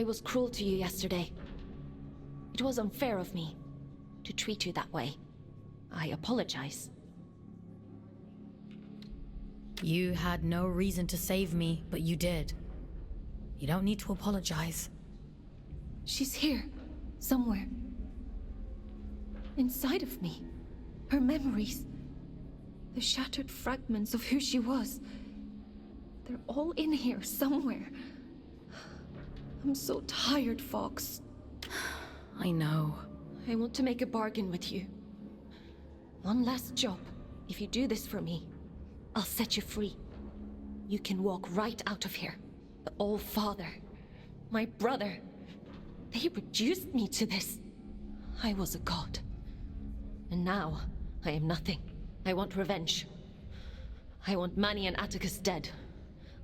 I was cruel to you yesterday. It was unfair of me to treat you that way. I apologize. You had no reason to save me, but you did. You don't need to apologize. She's here, somewhere. Inside of me. Her memories. The shattered fragments of who she was. They're all in here somewhere. I'm so tired, Fox. I know. I want to make a bargain with you. One last job. If you do this for me, I'll set you free. You can walk right out of here. The All-Father, my brother, they reduced me to this. I was a god. And now, I am nothing. I want revenge. I want Manny and Atticus dead.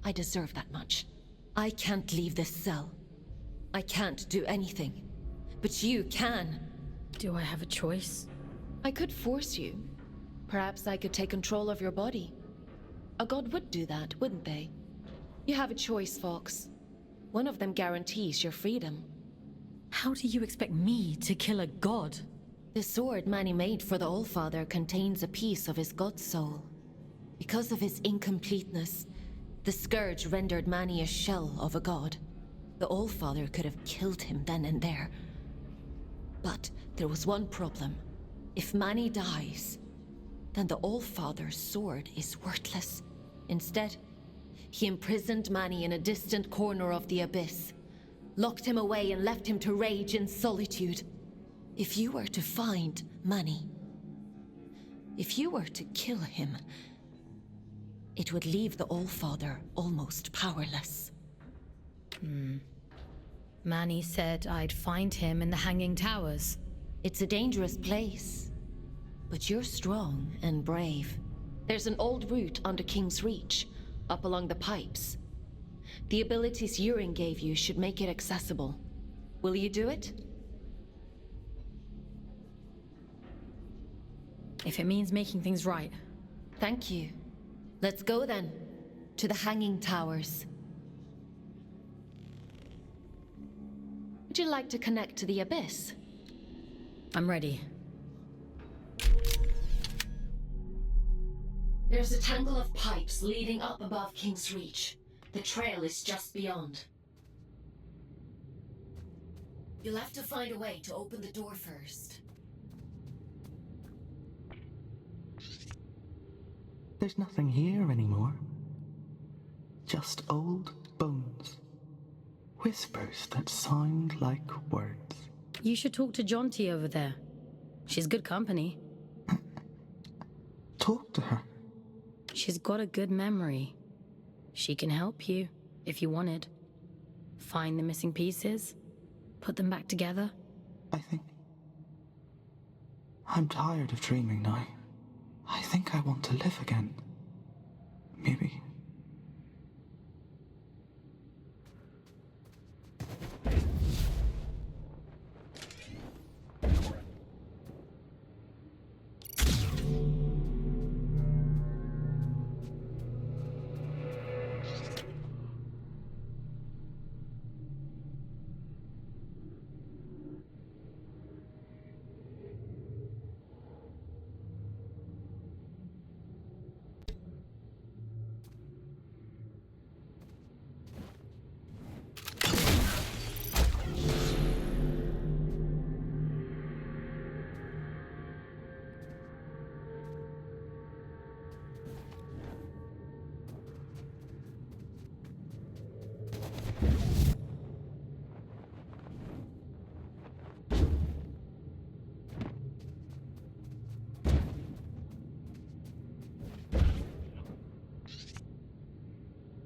I deserve that much. I can't leave this cell. I can't do anything. But you can. Do I have a choice? I could force you. Perhaps I could take control of your body. A god would do that, wouldn't they? You have a choice, Fox. One of them guarantees your freedom. How do you expect me to kill a god? The sword Manny made for the All-Father contains a piece of his god soul. Because of his incompleteness, the scourge rendered Manny a shell of a god. The All-Father could have killed him then and there. But there was one problem. If Manny dies, then the All-Father's sword is worthless. Instead, he imprisoned Manny in a distant corner of the abyss, locked him away and left him to rage in solitude. If you were to find Manny, if you were to kill him, it would leave the All-Father almost powerless. Manny said I'd find him in the Hanging Towers. It's a dangerous place, but you're strong and brave. There's an old route under King's Reach, up along the pipes. The abilities Yurin gave you should make it accessible. Will you do it? If it means making things right. Thank you. Let's go then, to the Hanging Towers. Would you like to connect to the abyss? I'm ready. There's a tangle of pipes leading up above King's Reach. The trail is just beyond. You'll have to find a way to open the door first. There's nothing here anymore. Just old bones. Whispers that sound like words. You should talk to Jonty over there. She's good company. Talk to her. She's got a good memory. She can help you, if you wanted. Find the missing pieces, put them back together. I think... I'm tired of dreaming now. I think I want to live again. Maybe.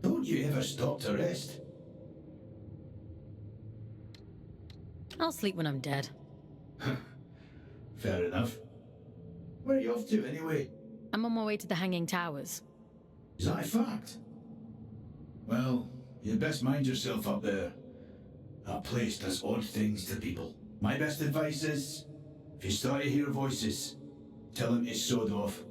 Don't you ever stop to rest? I'll sleep when I'm dead. Fair enough. Where are you off to, anyway? I'm on my way to the Hanging Towers. Is that a fact? Well, you'd best mind yourself up there. That place does odd things to people. My best advice is, if you start to hear voices, tell them to sod off.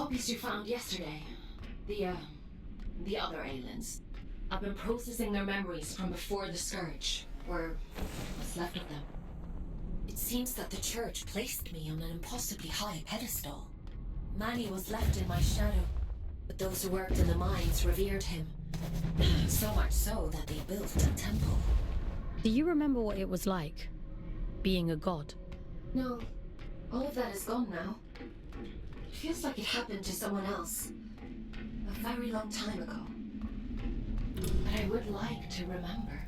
copies you found yesterday. The other aliens. I've been processing their memories from before the Scourge, or what's left of them. It seems that the Church placed me on an impossibly high pedestal. Manny was left in my shadow, but those who worked in the mines revered him. So much so that they built a temple. Do you remember what it was like, being a god? No, all of that is gone now. It feels like it happened to someone else. A very long time ago. But I would like to remember.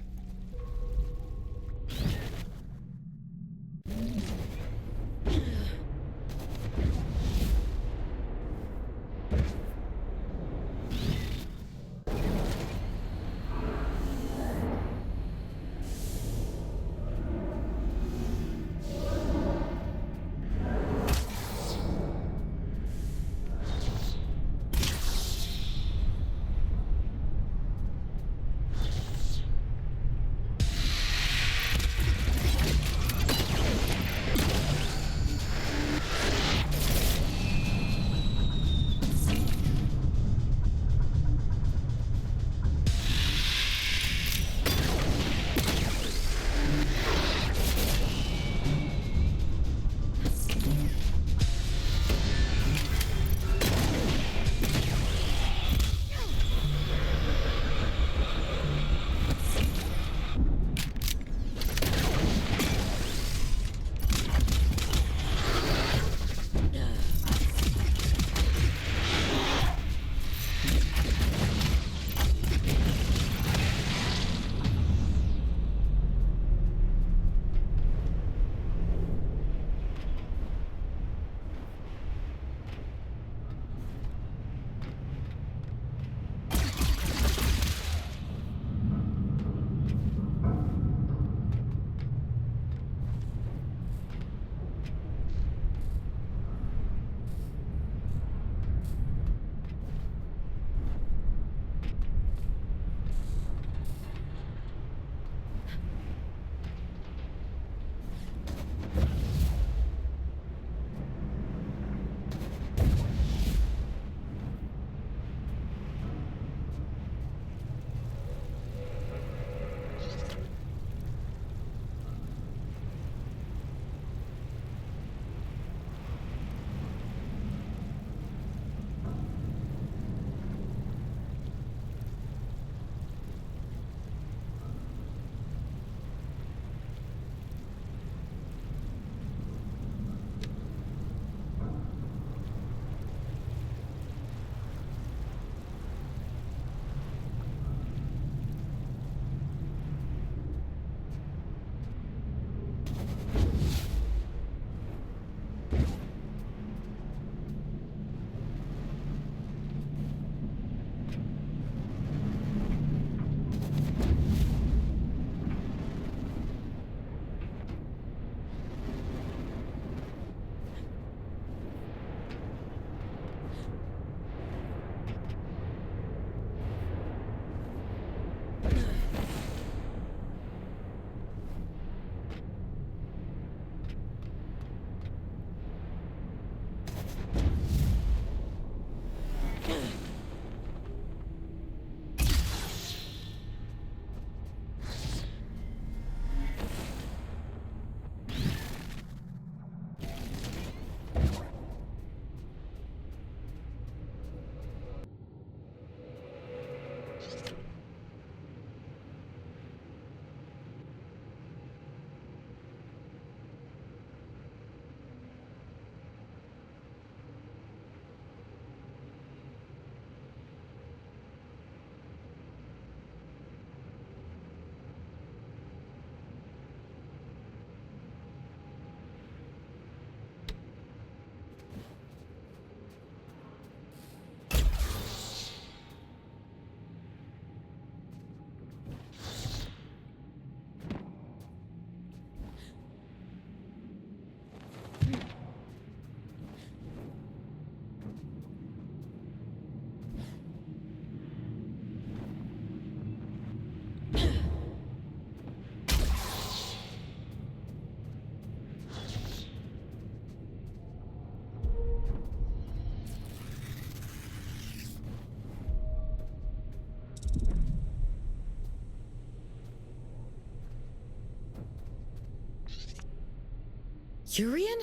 Urian?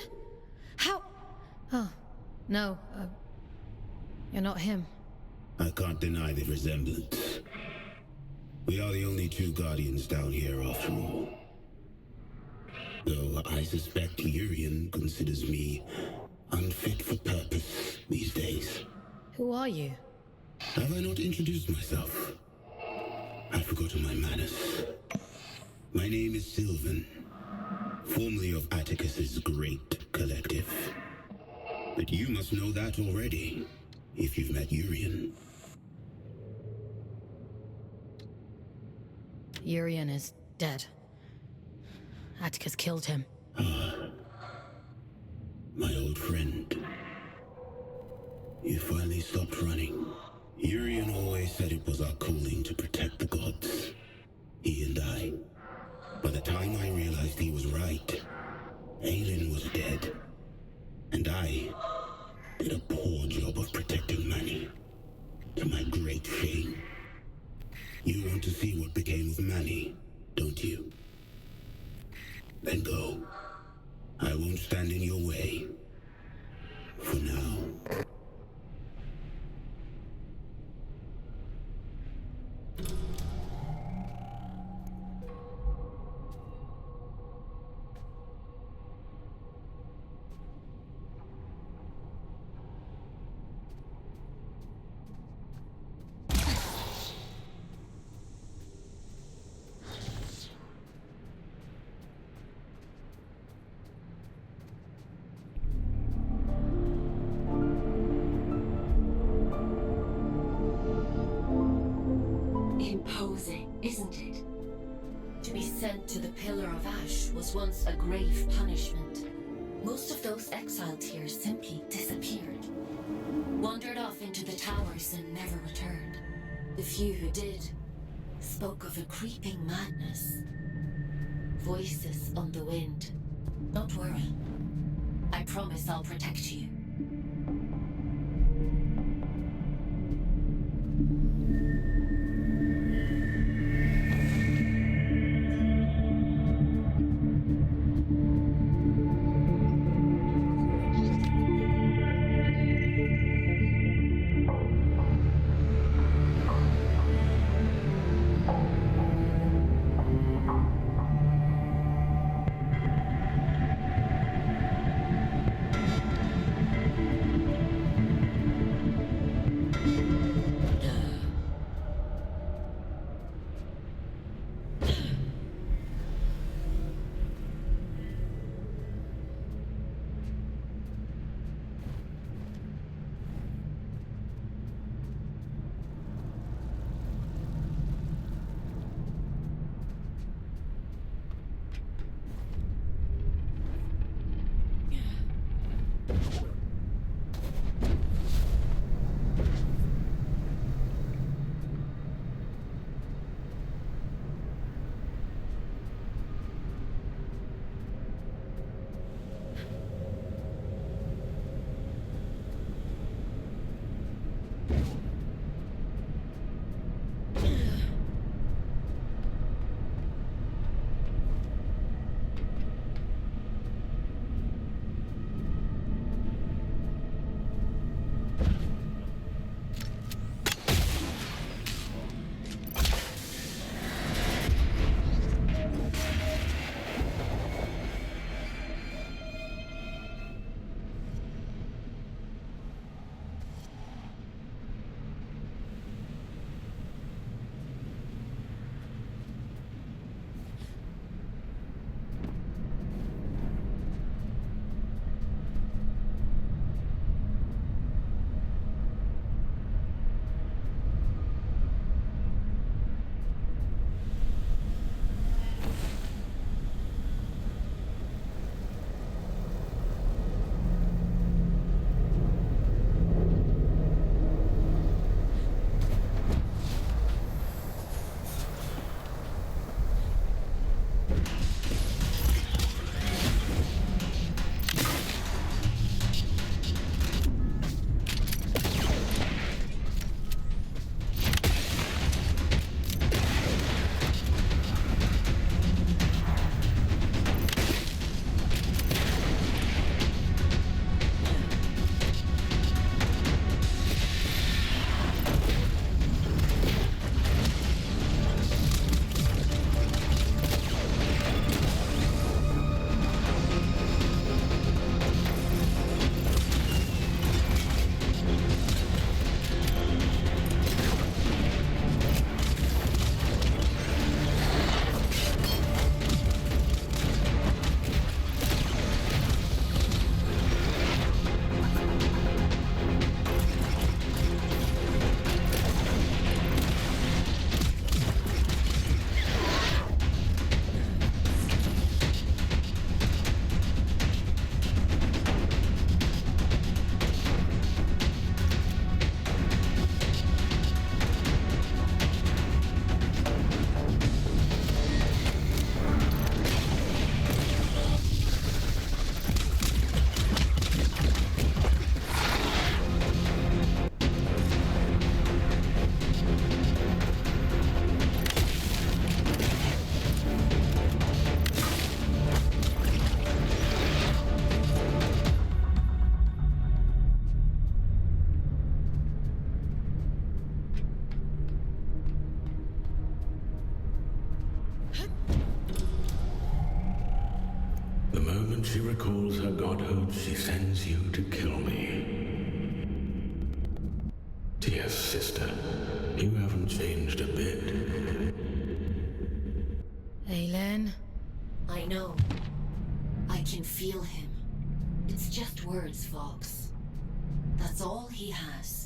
How? Oh, no, you're not him. I can't deny the resemblance. We are the only two Guardians down here after all. Though I suspect Urian considers me unfit for purpose these days. Who are you? Have I not introduced myself? I've forgotten my manners. My name is Sylvan, formerly of Atticus's Great Collective. But you must know that already, if you've met Urian. Urian is dead. Atticus killed him. My old friend. You finally stopped running. Urian always said it was our calling to protect the gods. He and I. By the time I realized he was right, Aelin was dead. And I did a poor job of protecting Manny. To my great shame. You want to see what became of Manny, don't you? Then go. I won't stand in your way. For now. Imposing, isn't it? To be sent to the Pillar of Ash was once a grave punishment. Most of those exiled here simply disappeared. Wandered off into the towers and never returned. The few who did spoke of a creeping madness. Voices on the wind. Don't worry. I promise I'll protect you. she recalls her godhood, she sends you to kill me. Dear sister, you haven't changed a bit. Aelin? I know. I can feel him. It's just words, Fox. That's all he has.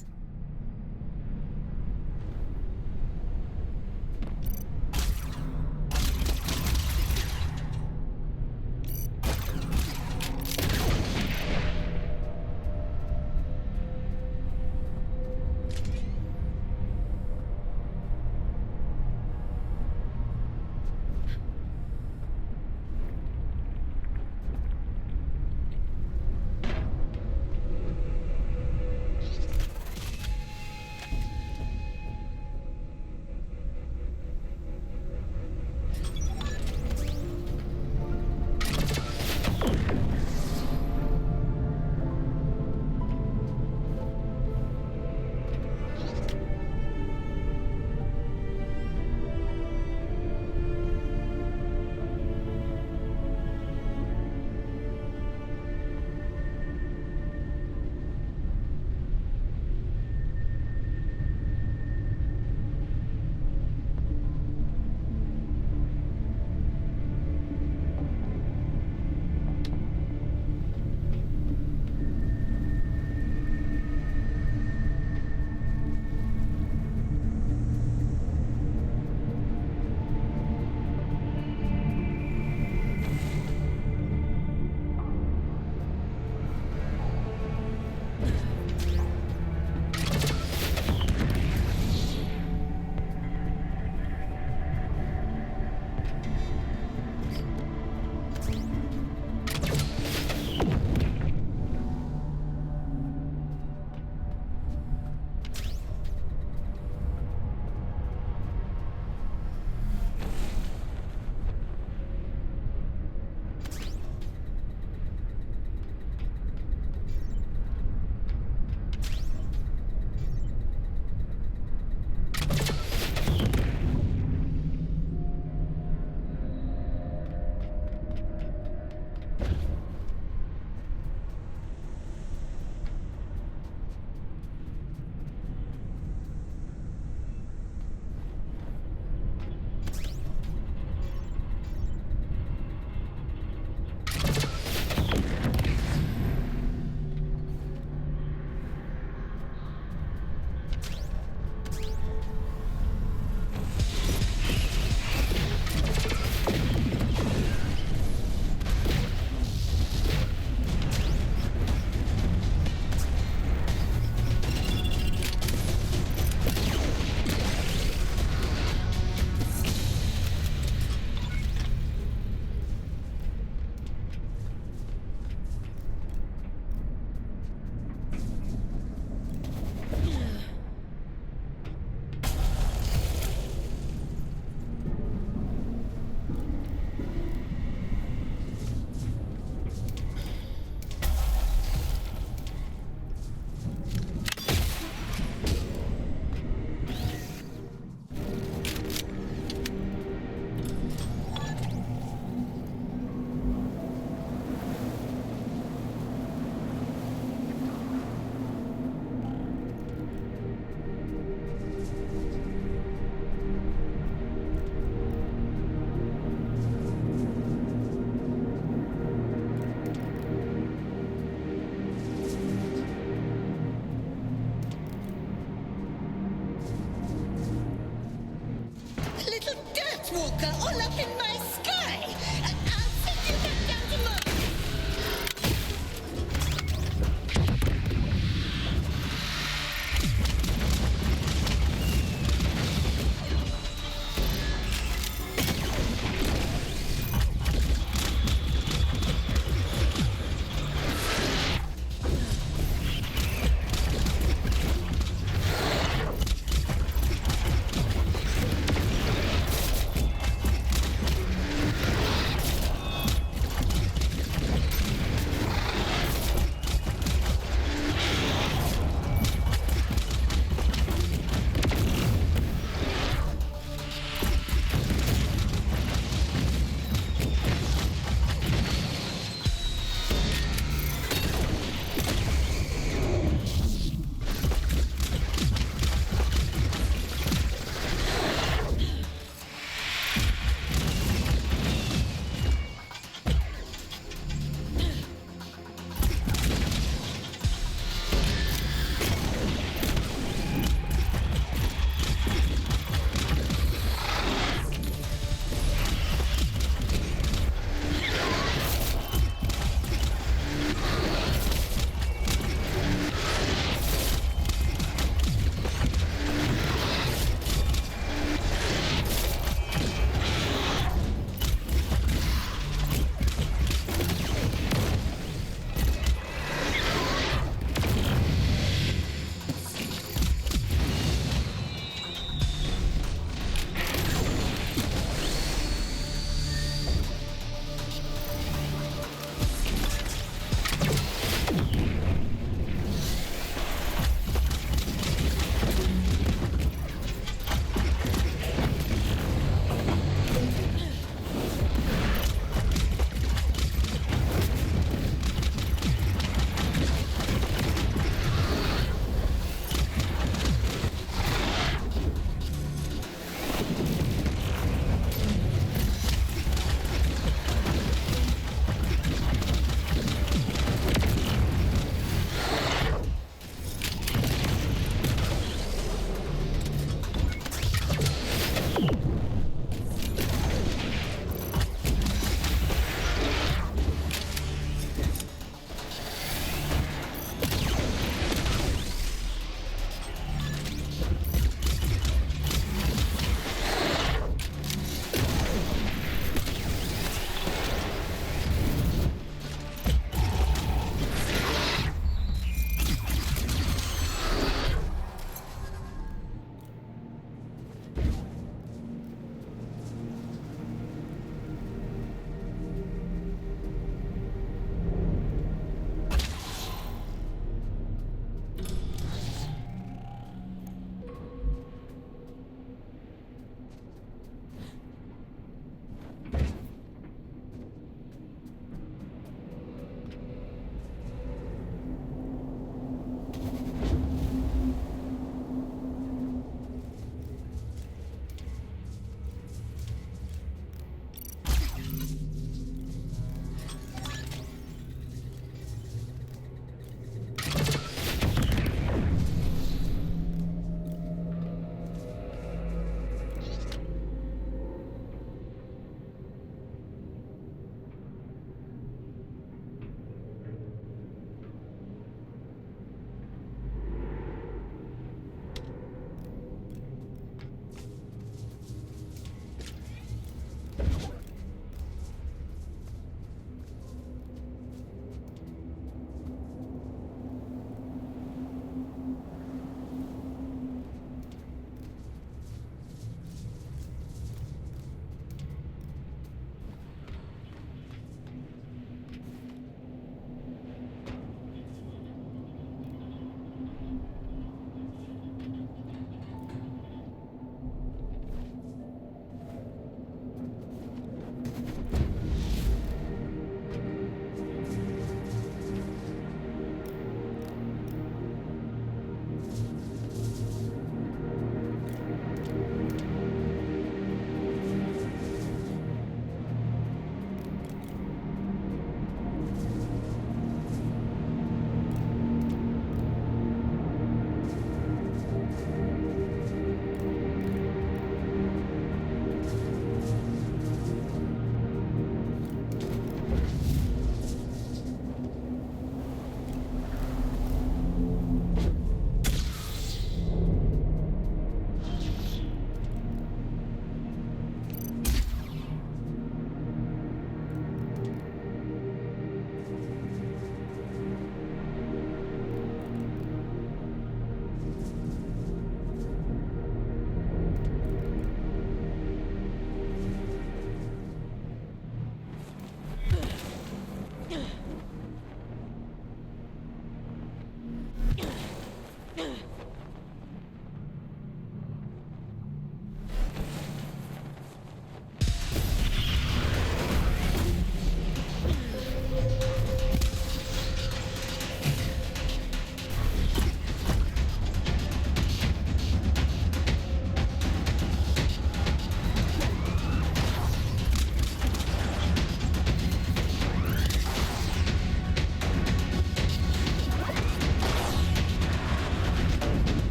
Walker all up in my sky. I'll send you back down to Mars.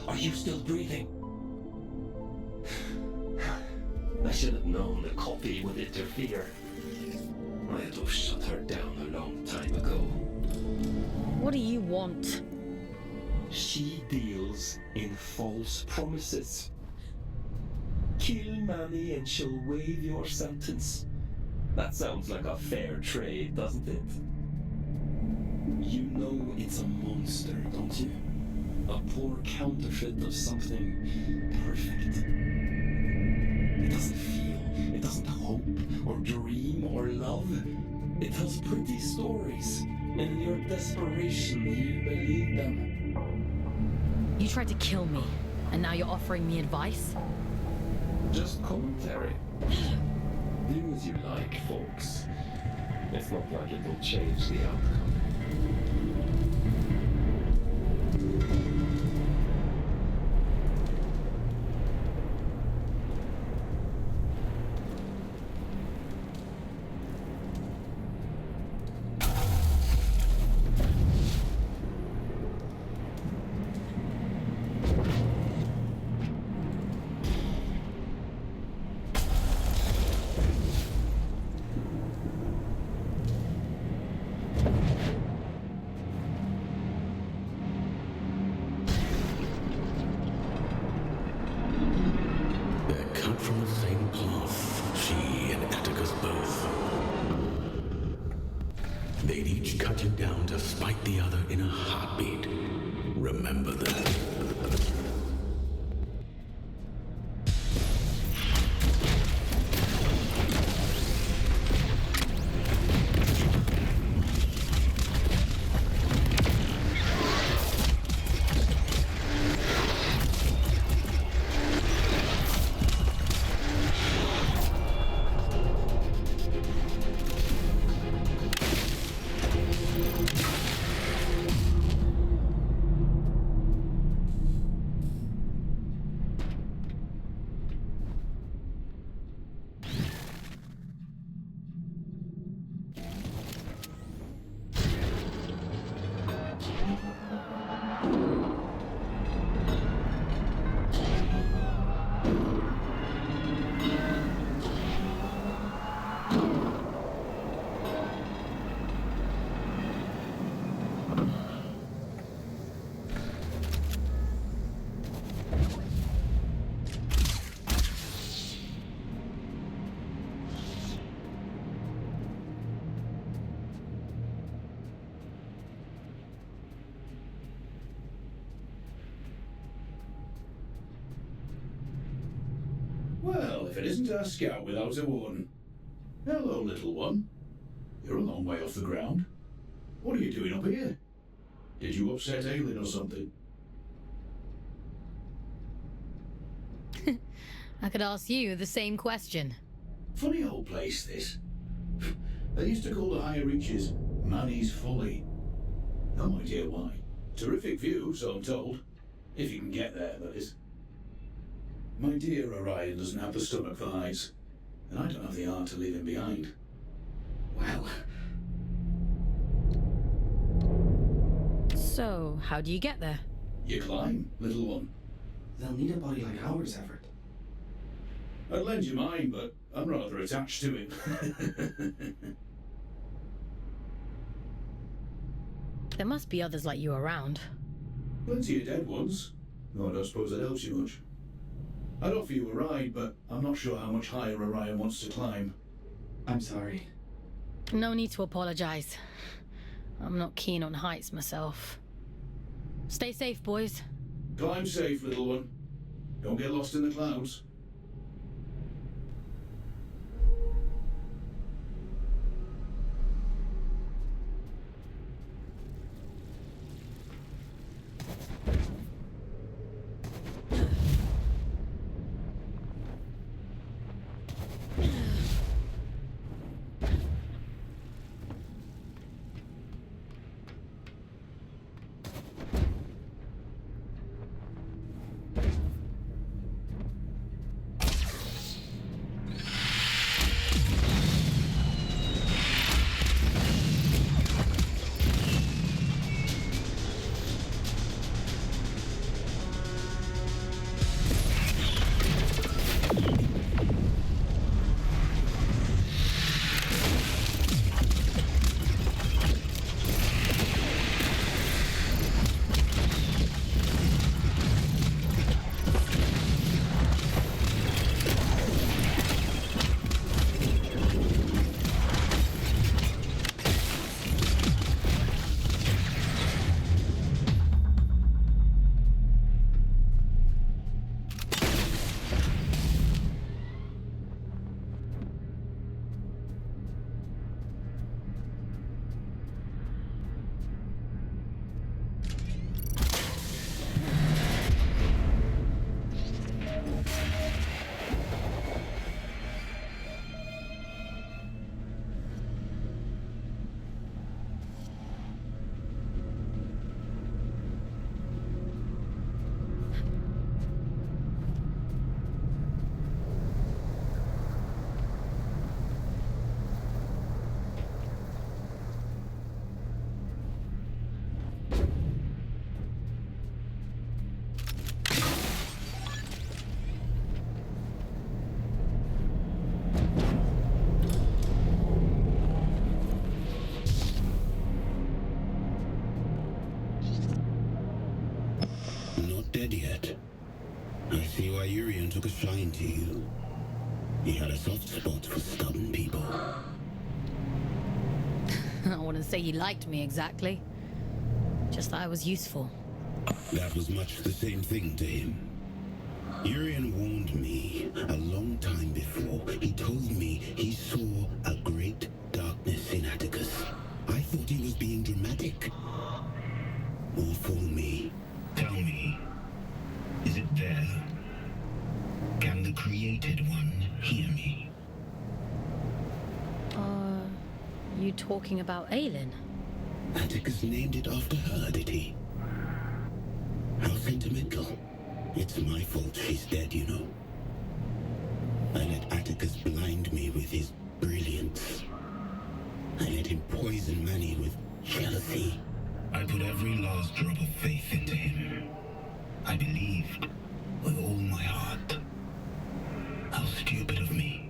Are you still breathing? I should have known the coffee would interfere. I had to have shut her down a long time ago. What do you want? She deals in false promises. Kill Manny and she'll waive your sentence. That sounds like a fair trade, doesn't it? You know it's a monster, don't you? A poor counterfeit of something perfect. It doesn't feel, it doesn't hope, or dream, or love. It tells pretty stories, and in your desperation, you believe them. You tried to kill me, and now you're offering me advice? Just commentary. Do as you like, folks. It's not like it will change the outcome. From the same cloth, she and Atticus both. They'd each cut you down to spite the other in a heartbeat. Remember that. Well, if it isn't our scout without a warden. Hello, little one. You're a long way off the ground. What are you doing up here? Did you upset Aelin or something? I could ask you the same question. Funny old place, this. They used to call the higher reaches Manny's Folly. No idea why. Terrific view, so I'm told. If you can get there, that is. My dear Orion doesn't have the stomach for heights, and I don't have the art to leave him behind. Well. So, how do you get there? You climb, little one. They'll need a body like ours, Everett. I'd lend you mine, but I'm rather attached to it. There must be others like you around. Plenty of dead ones. No, I don't suppose that helps you much. I'd offer you a ride, but I'm not sure how much higher Orion wants to climb. I'm sorry. No need to apologize. I'm not keen on heights myself. Stay safe, boys. Climb safe, little one. Don't get lost in the clouds. Urian took a shine to you. He had a soft spot for stubborn people. I wouldn't say he liked me exactly. Just that I was useful. That was much the same thing to him. Urian warned me a long time before. He told me he saw a great darkness in Atticus. I thought he was being dramatic. Or fool me. Tell me, is it there? Can the created one hear me? You talking about Aelin? Atticus named it after her, did he? How sentimental. It's my fault she's dead, you know. I let Atticus blind me with his brilliance. I let him poison Manny with jealousy. I put every last drop of faith into him. I believed with all my heart. How stupid of me.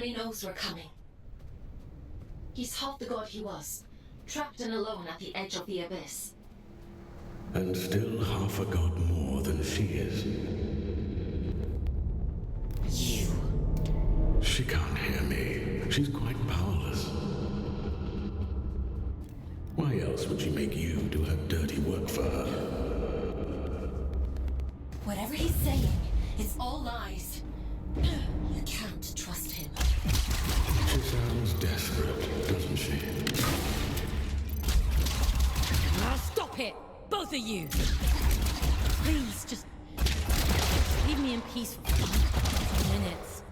and he knows we're coming. He's half the god he was, trapped and alone at the edge of the abyss. And still half a god more than she is. You. She can't hear me. She's quite powerless. Why else would she make you do her dirty work for her? Whatever he's saying, it's all lies. You can't trust him. She sounds desperate, doesn't she? Now stop it! Both of you! Please, just leave me in peace for 5 minutes.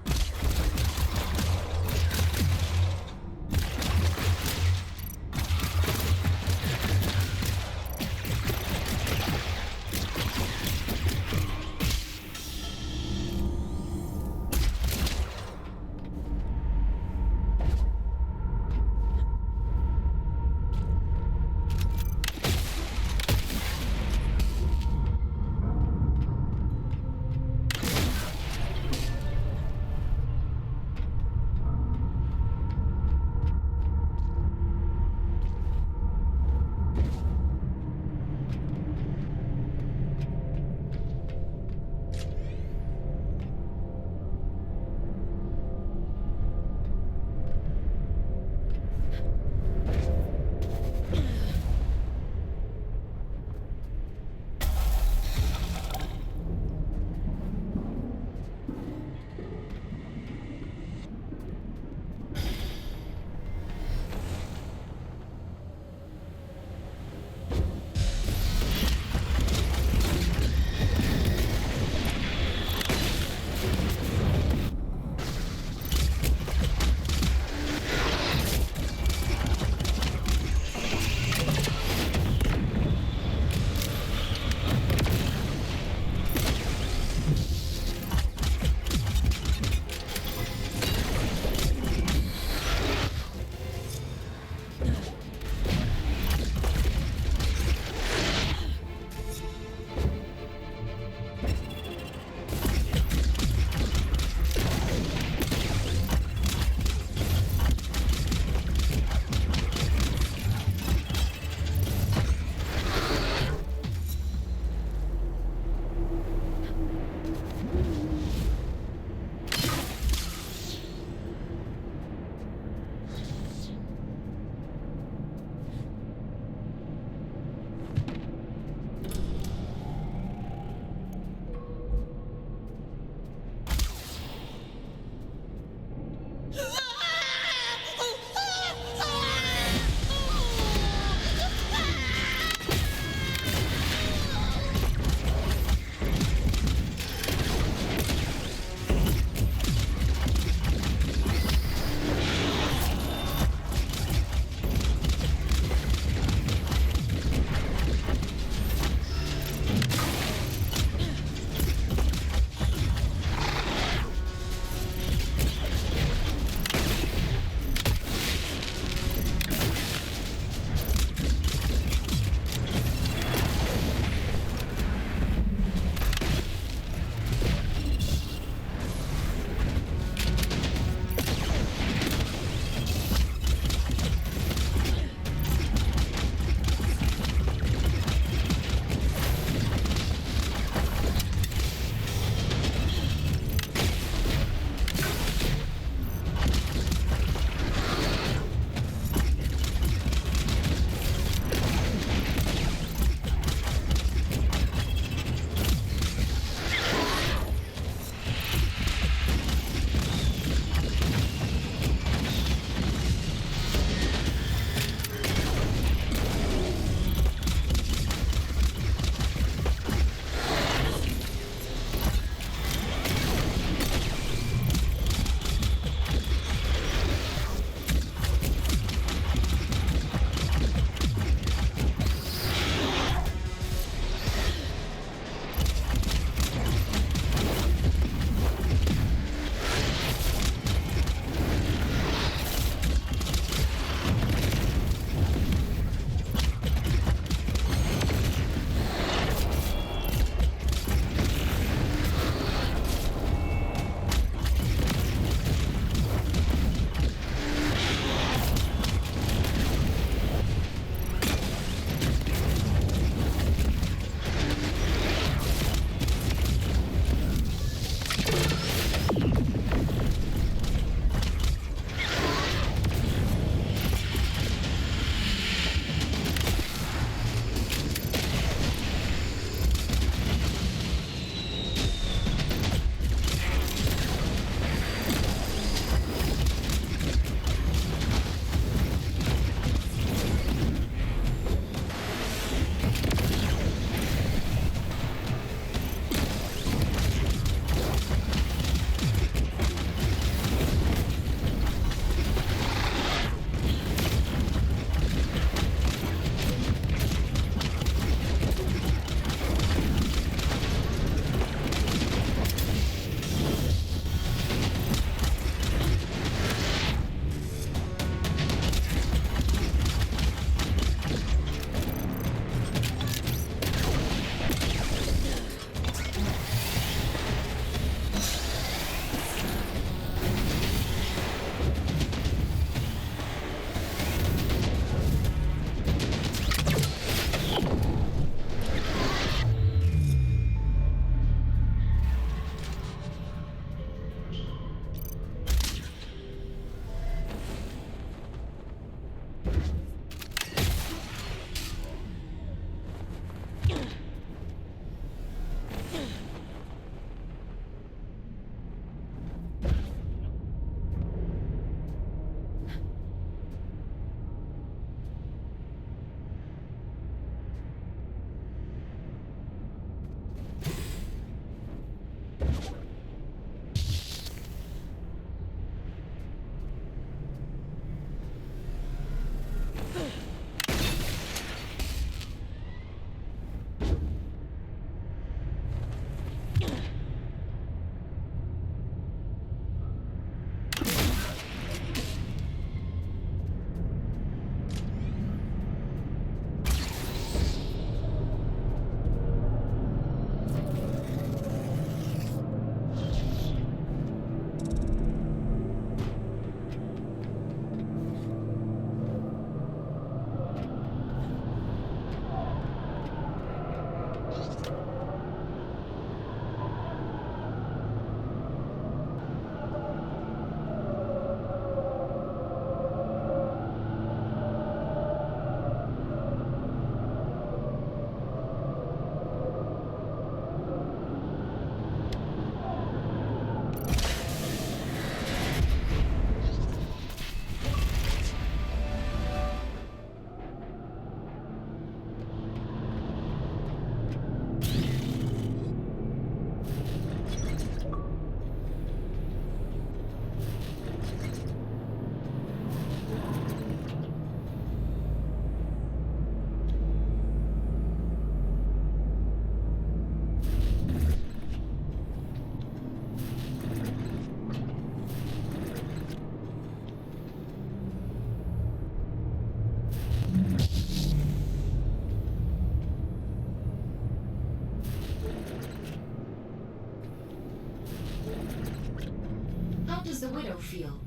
shadow feel?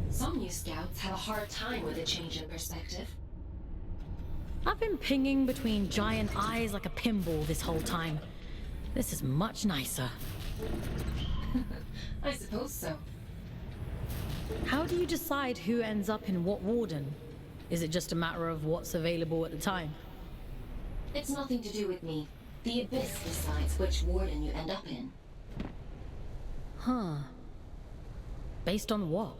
Some new scouts have a hard time with a change in perspective. I've been pinging between giant eyes like a pinball this whole time. This is much nicer. I suppose so. How do you decide who ends up in what warden? Is it just a matter of what's available at the time? It's nothing to do with me. The Abyss decides which warden you end up in. Huh. Based on what?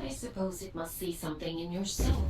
I suppose it must see something in your soul.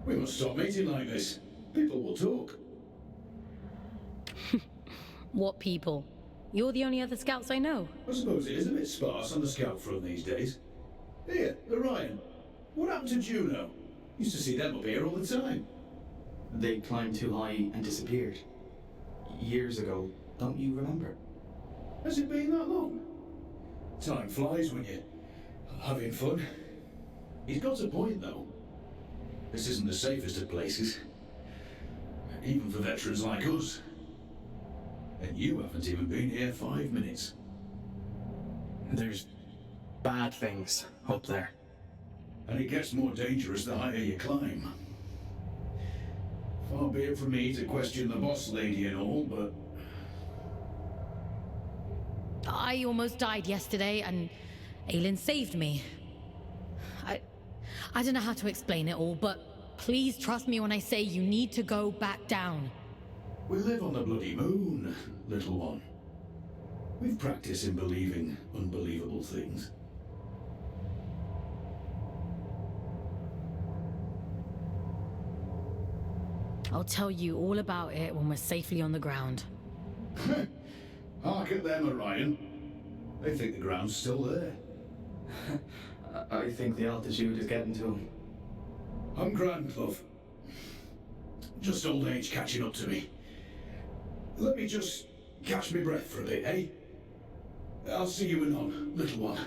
We must stop meeting like this. People will talk. What people? You're the only other scouts I know. I suppose it is a bit sparse on the scout front these days. Here, Orion. What happened to Juno? Used to see them up here all the time. They climbed too high and disappeared. Years ago, don't you remember? Has it been that long? Time flies when you're having fun. He's got a point, though. This isn't the safest of places. Even for veterans like us. And you haven't even been here 5 minutes. There's bad things up there. And it gets more dangerous the higher you climb. Far be it from me to question the boss lady and all, but... I almost died yesterday, and Aelin saved me. I don't know how to explain it all, but please trust me when I say you need to go back down. We live on the bloody moon, little one. We've practiced in believing unbelievable things. I'll tell you all about it when we're safely on the ground. Hark at them, Orion. They think the ground's still there. I think the altitude is getting to them. I'm grand, love. Just old age catching up to me. Let me just catch my breath for a bit, eh? I'll see you anon, little one.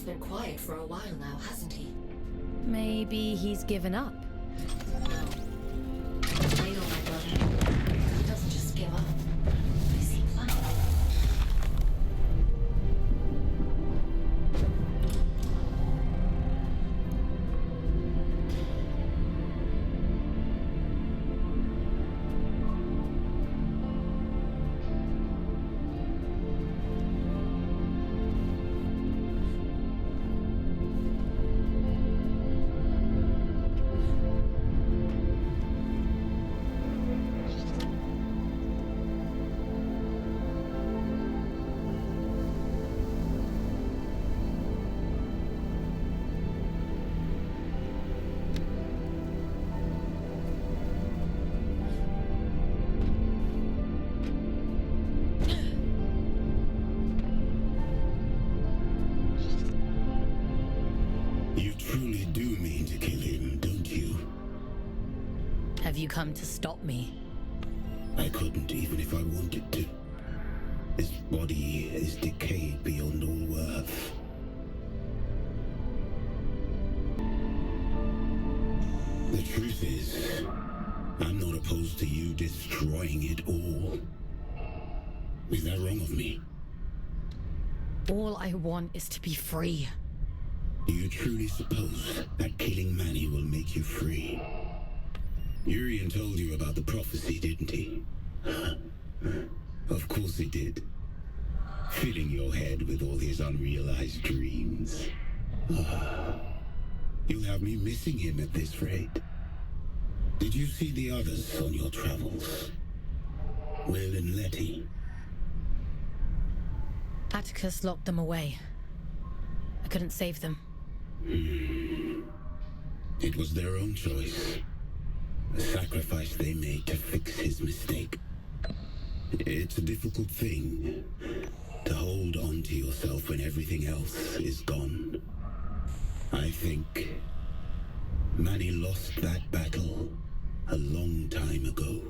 been quiet for a while now, hasn't he? Maybe he's given up. No. I know my brother. He doesn't just give up. I see plenty. Have you come to stop me? I couldn't, even if I wanted to. His body is decayed beyond all worth. The truth is, I'm not opposed to you destroying it all. Is that wrong of me? All I want is to be free. Do you truly suppose that killing Manny will make you free? Urian told you about the prophecy, didn't he? Of course he did. Filling your head with all his unrealized dreams. You'll have me missing him at this rate. Did you see the others on your travels? Will and Letty? Atticus locked them away. I couldn't save them. It was their own choice. A sacrifice they made to fix his mistake. It's a difficult thing to hold on to yourself when everything else is gone. I think Manny lost that battle a long time ago.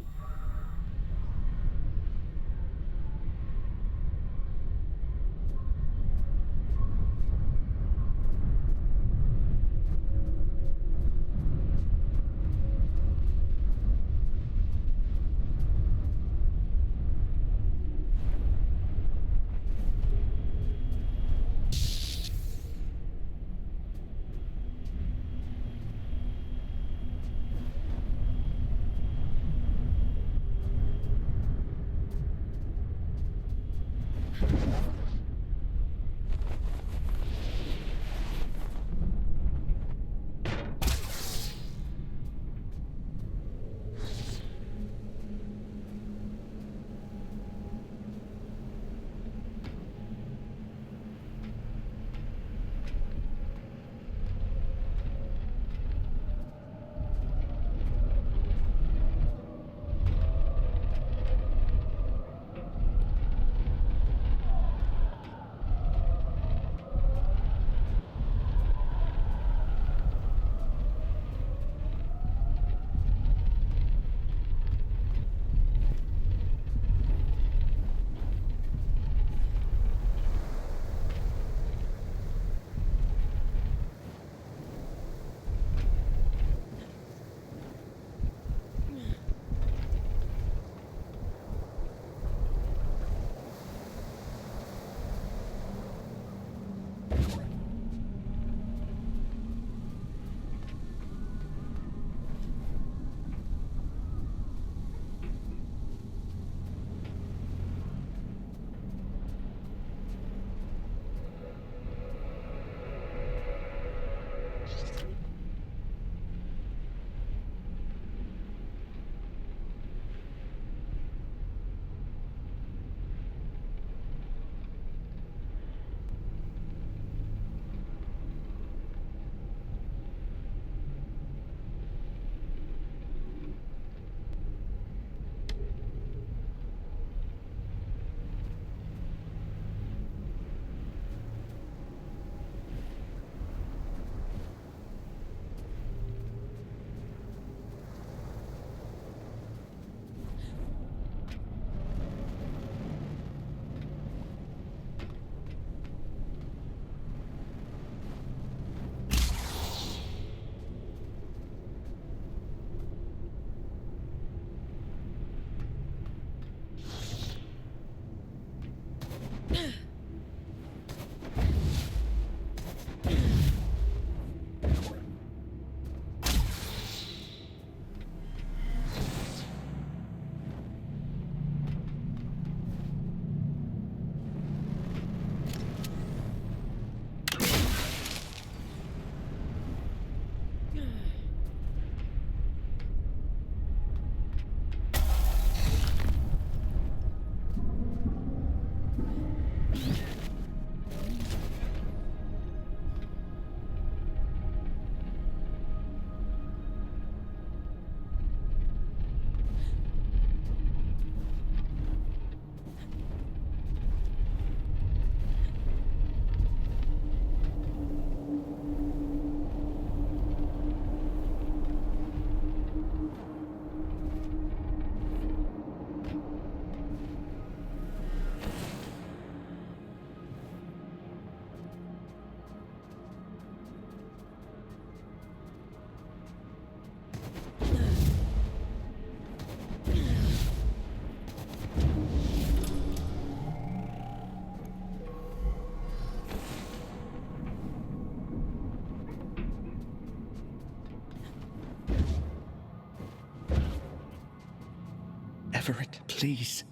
Everett, please.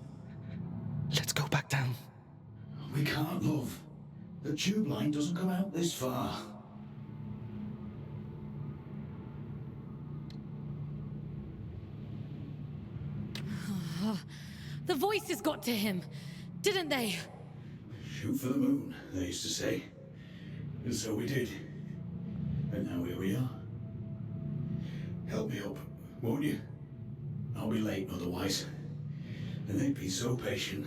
Let's go back down. We can't, love. The tube line doesn't come out this far. The voices got to him, didn't they? Shoot for the moon, they used to say. And so we did. And now here we are. Help me up, won't you? I'll be late otherwise. And they'd be so patient.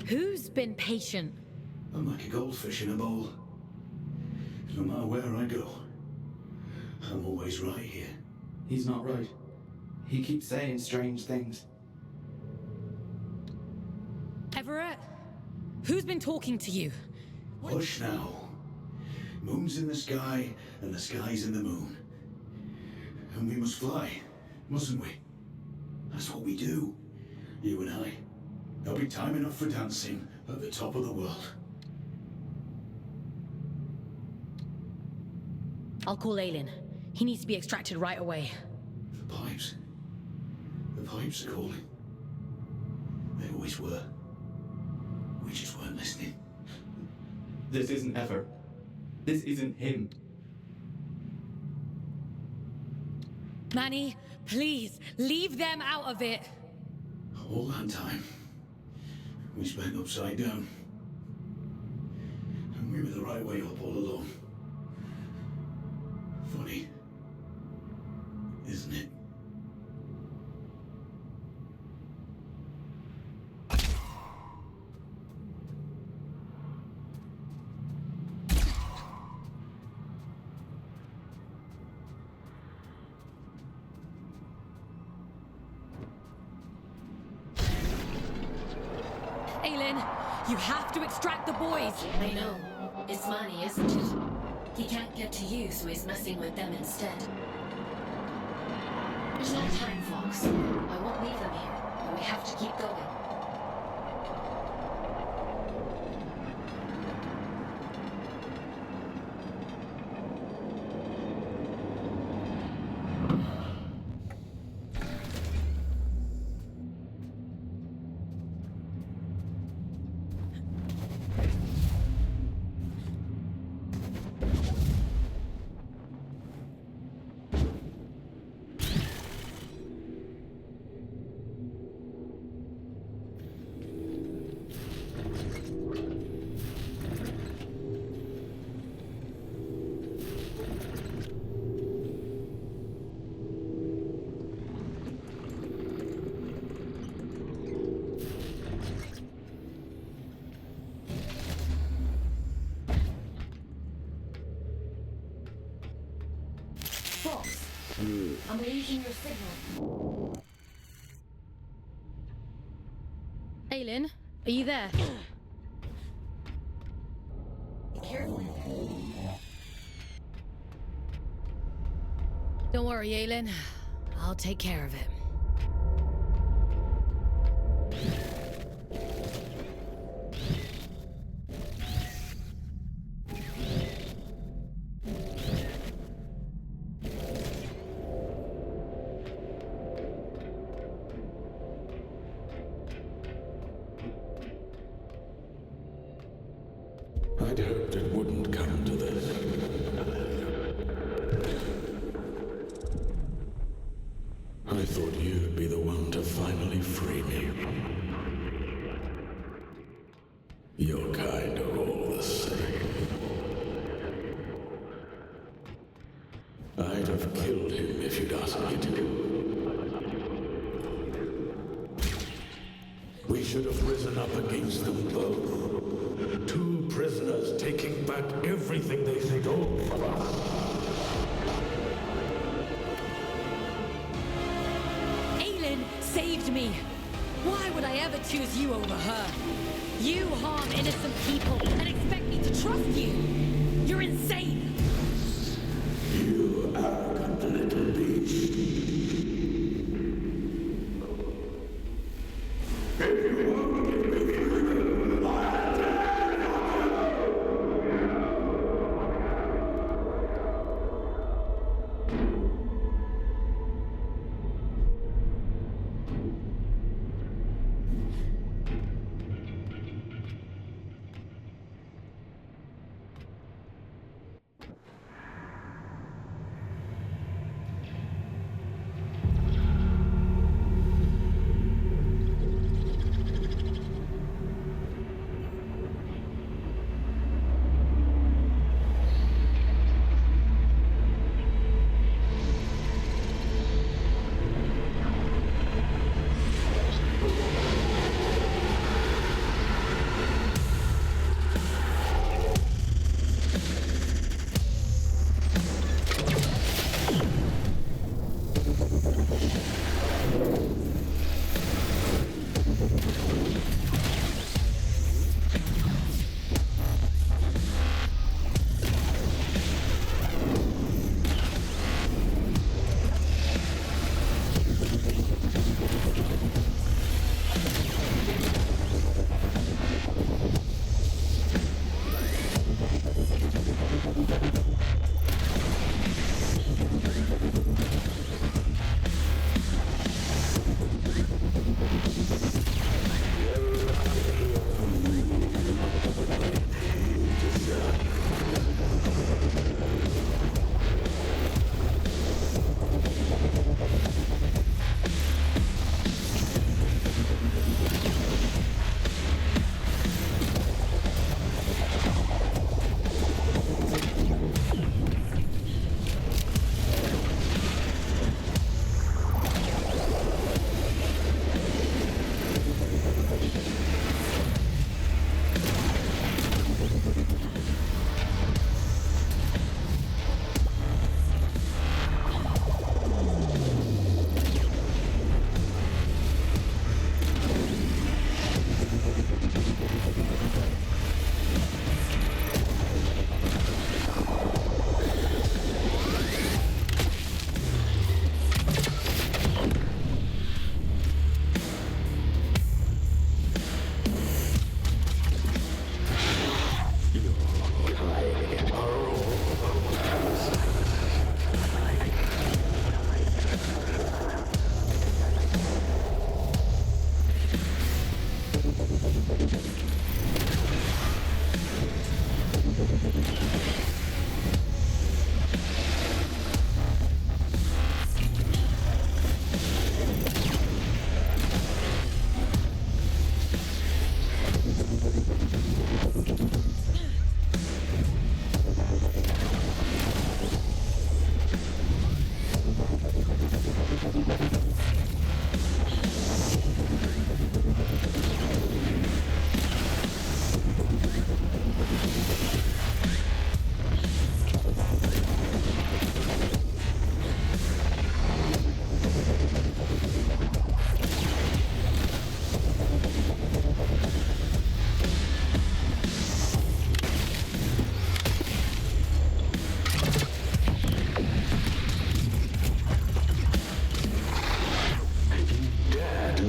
Who's been patient? I'm like a goldfish in a bowl. No matter where I go, I'm always right here. He's not right. He keeps saying strange things. Everett? Who's been talking to you? Hush now. Moon's in the sky, and the sky's in the moon. And we must fly, mustn't we? That's what we do, you and I. There'll be time enough for dancing at the top of the world. I'll call Aylin. He needs to be extracted right away. The pipes. The pipes are calling. They always were. We just weren't listening. This isn't Ever. This isn't him. Manny, please, leave them out of it. All that time, we spent upside down. And we were the right way up all along. Funny, isn't it? Aylin, you have to extract the boys. I know. It's Manny, isn't it? He can't get to you, so he's messing with them instead. There's no time, Fox. I won't leave them here, but we have to keep going. Fox, I'm losing your signal. Aylin, are you there? Be careful. Don't worry, Aylin. I'll take care of it. I'd hoped it wouldn't come to this. I thought you'd be the one to finally free me. Your kind are all the same. I'd have killed him if you'd asked me to. We should have risen up against them both. Two prisoners taking back everything they stole from us. Aylin saved me. Why would I ever choose you over her? You harm innocent people and expect me to trust you. You're insane. You arrogant little beast.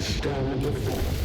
stand before me.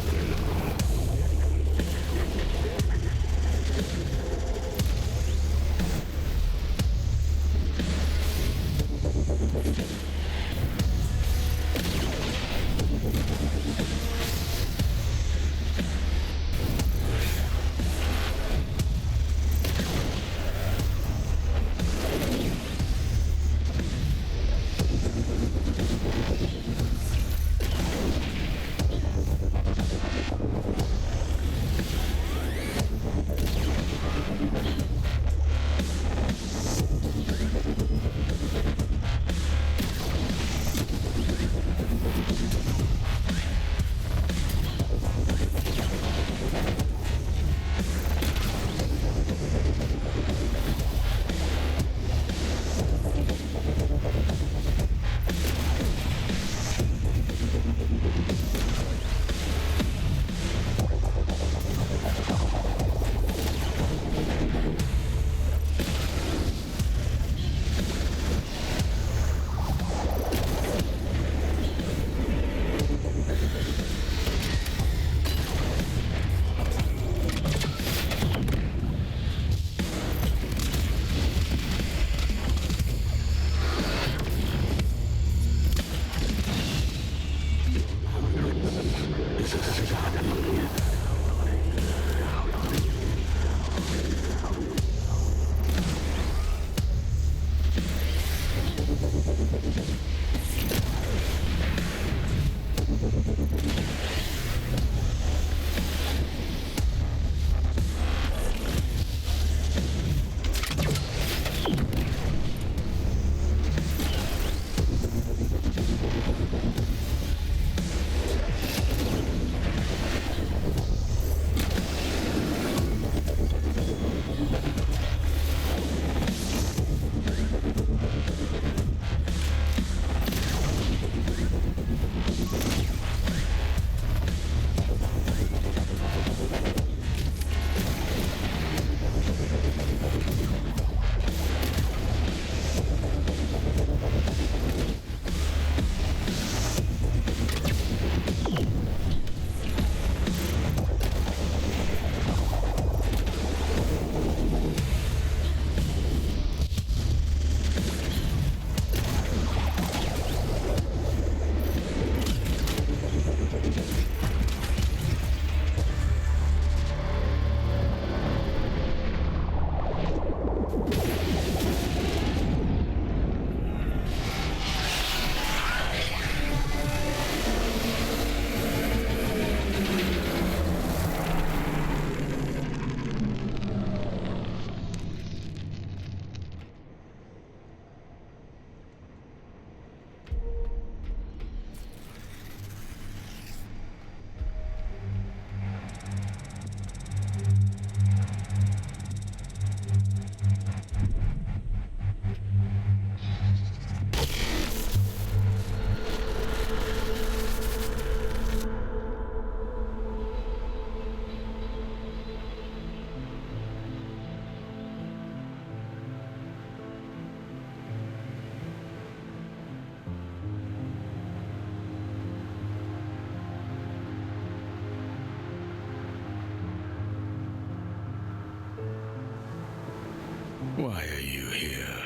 Why are you here?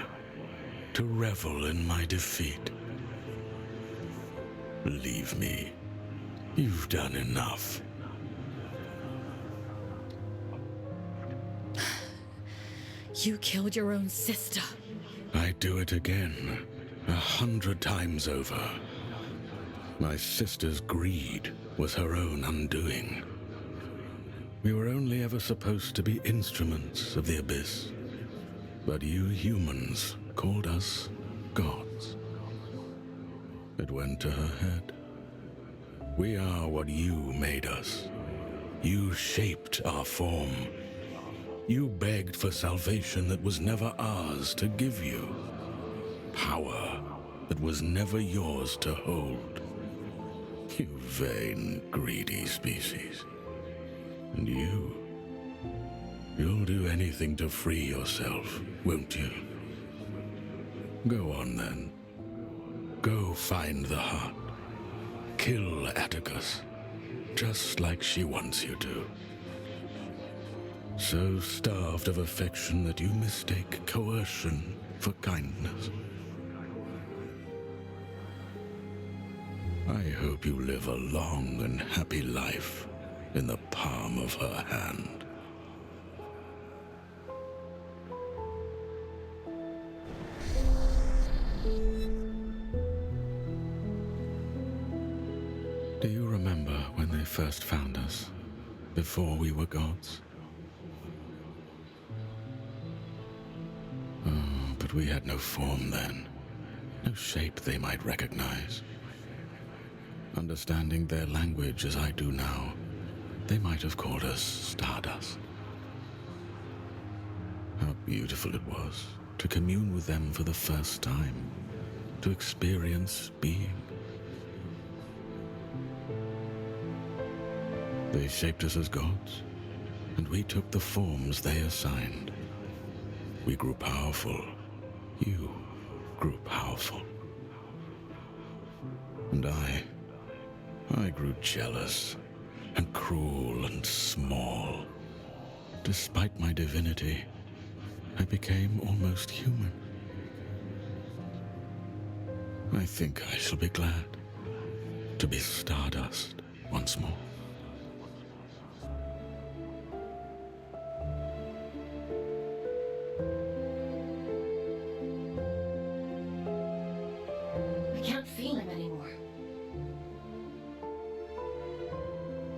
To revel in my defeat? Leave me. You've done enough. You killed your own sister. I'd do it again, 100 times over. My sister's greed was her own undoing. We were only ever supposed to be instruments of the abyss. But you humans called us gods. It went to her head. We are what you made us. You shaped our form. You begged for salvation that was never ours to give you. Power that was never yours to hold. You vain, greedy species. And you'll do anything to free yourself, won't you? Go on then. Go find the heart. kill Atticus, just like she wants you to. So starved of affection that you mistake coercion for kindness. I hope you live a long and happy life in the palm of her hand. Do you remember when they first found us, before we were gods? Oh, but we had no form then, no shape they might recognize. Understanding their language as I do now, they might have called us Stardust. How beautiful it was to commune with them for the first time, to experience being. They shaped us as gods, and we took the forms they assigned. We grew powerful. You grew powerful. And I grew jealous and cruel and small. Despite my divinity, I became almost human. I think I shall be glad to be Stardust once more. I can't feel him anymore.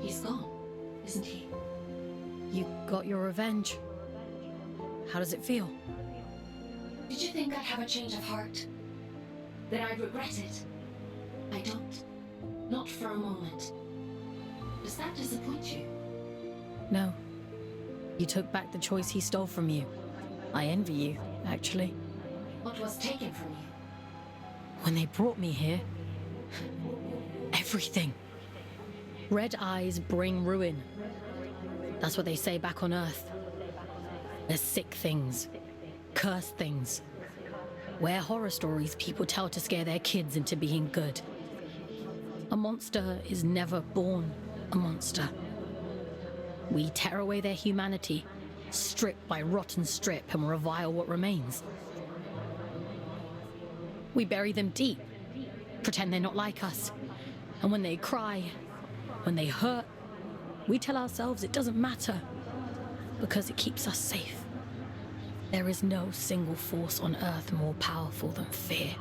He's gone, isn't he? You got your revenge. How does it feel? Did you think I'd have a change of heart? That I'd regret it? I don't. Not for a moment. Does that disappoint you? No. You took back the choice he stole from you. I envy you, actually. What was taken from you? When they brought me here, everything. Red eyes bring ruin. That's what they say back on Earth. There's sick things, cursed things. We're horror stories people tell to scare their kids into being good. A monster is never born a monster. We tear away their humanity, strip by rotten strip, and revile what remains. We bury them deep, pretend they're not like us. And when they cry, when they hurt, we tell ourselves it doesn't matter, because it keeps us safe. There is no single force on Earth more powerful than fear.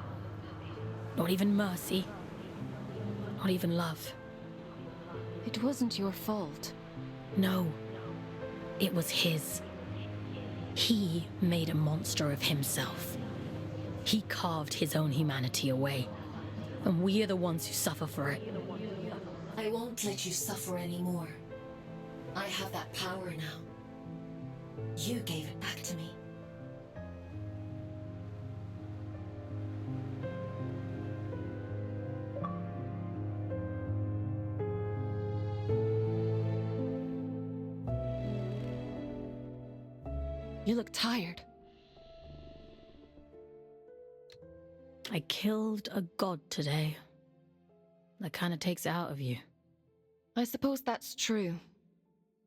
Not even mercy. Not even love. It wasn't your fault. No. It was his. He made a monster of himself. He carved his own humanity away. And we are the ones who suffer for it. I won't let you suffer anymore. I have that power now. You gave it back to me. You look tired. I killed a god today. That kind of takes it out of you. I suppose that's true.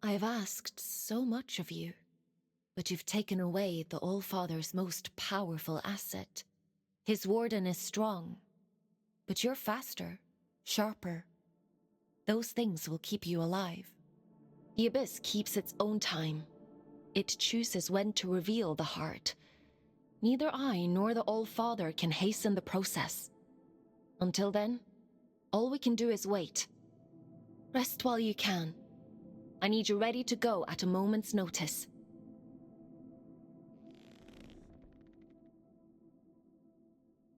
I have asked so much of you, but you've taken away the All-Father's most powerful asset. His warden is strong, but you're faster, sharper. Those things will keep you alive. The Abyss keeps its own time. It chooses when to reveal the heart. Neither I nor the All-Father can hasten the process. Until then, all we can do is wait. Rest while you can. I need you ready to go at a moment's notice.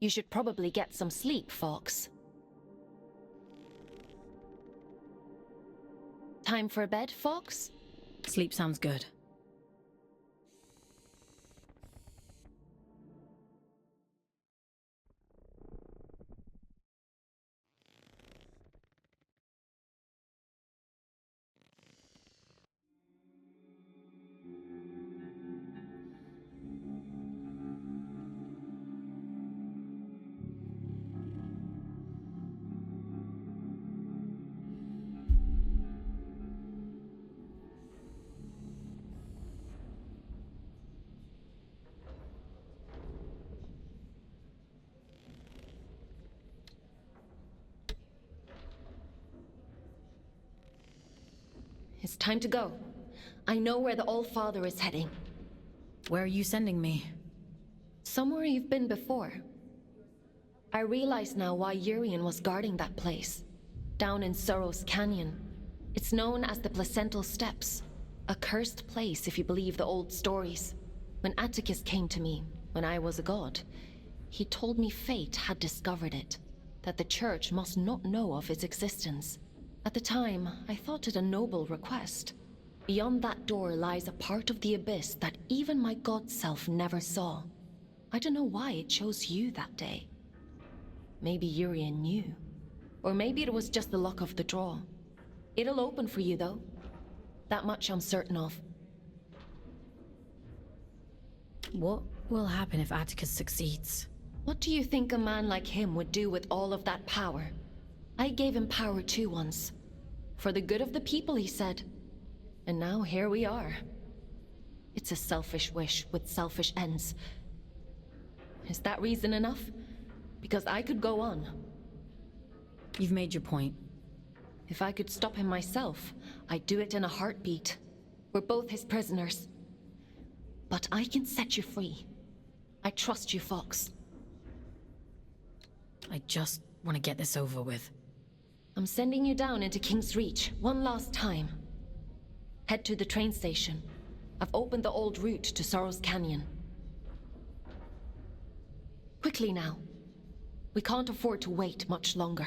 You should probably get some sleep, Fox. Time for bed, Fox? Sleep sounds good. It's time to go. I know where the All-Father is heading. Where are you sending me? Somewhere you've been before. I realize now why Urian was guarding that place. Down in Sorrow's Canyon. It's known as the Placental Steppes. A cursed place if you believe the old stories. When Atticus came to me, when I was a god, he told me fate had discovered it. That the church must not know of its existence. At the time, I thought it a noble request. Beyond that door lies a part of the abyss that even my god self never saw. I don't know why it chose you that day. Maybe Urian knew. Or maybe it was just the luck of the draw. It'll open for you, though. That much I'm certain of. What will happen if Atticus succeeds? What do you think a man like him would do with all of that power? I gave him power too once. For the good of the people, he said. And now here we are. It's a selfish wish with selfish ends. Is that reason enough? Because I could go on. You've made your point. If I could stop him myself, I'd do it in a heartbeat. We're both his prisoners. But I can set you free. I trust you, Fox. I just want to get this over with. I'm sending you down into King's Reach, one last time. Head to the train station. I've opened the old route to Sorrow's Canyon. Quickly now. We can't afford to wait much longer.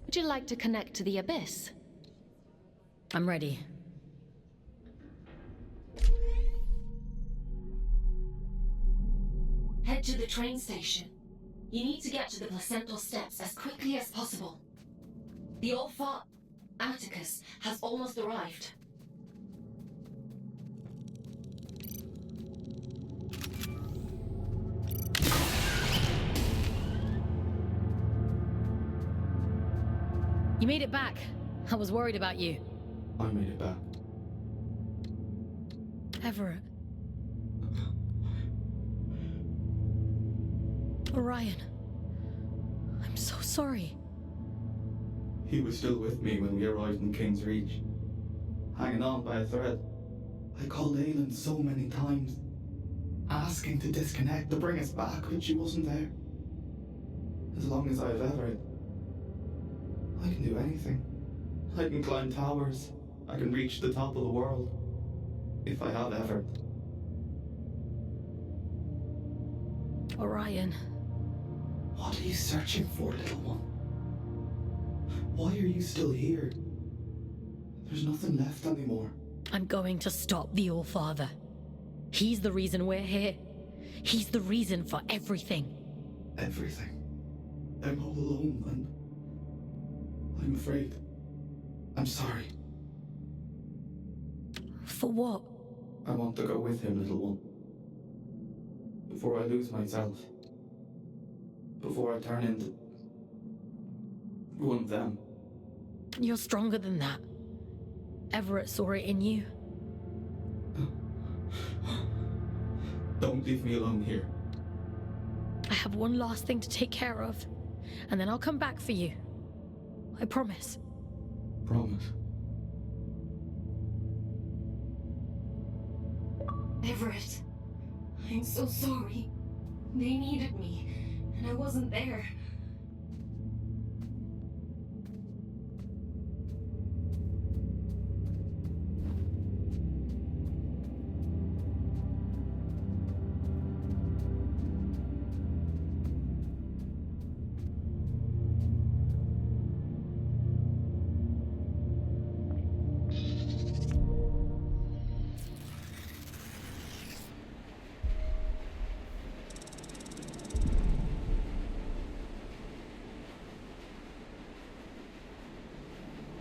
Would you like to connect to the Abyss? I'm ready. Head to the train station. You need to get to the Placental Steppes as quickly as possible. The All-Father Atticus has almost arrived. You made it back. I was worried about you. I made it back. Everett. Orion. I'm so sorry. He was still with me when we arrived in King's Reach. Hanging on by a thread. I called Aelin so many times. Asking to disconnect, to bring us back, but she wasn't there. As long as I've Everett, I can do anything. I can climb towers. I can reach the top of the world. If I have Everett. Orion. What are you searching for, little one? Why are you still here? There's nothing left anymore. I'm going to stop the All-Father. He's the reason we're here. He's the reason for everything. Everything. I'm all alone, and I'm afraid. I'm sorry. For what? I want to go with him, little one. Before I lose myself. Before I turn into one of them. You're stronger than that. Everett saw it in you. Don't leave me alone here. I have one last thing to take care of, and then I'll come back for you. I promise. Promise. Everett, I'm so sorry. They needed me, and I wasn't there.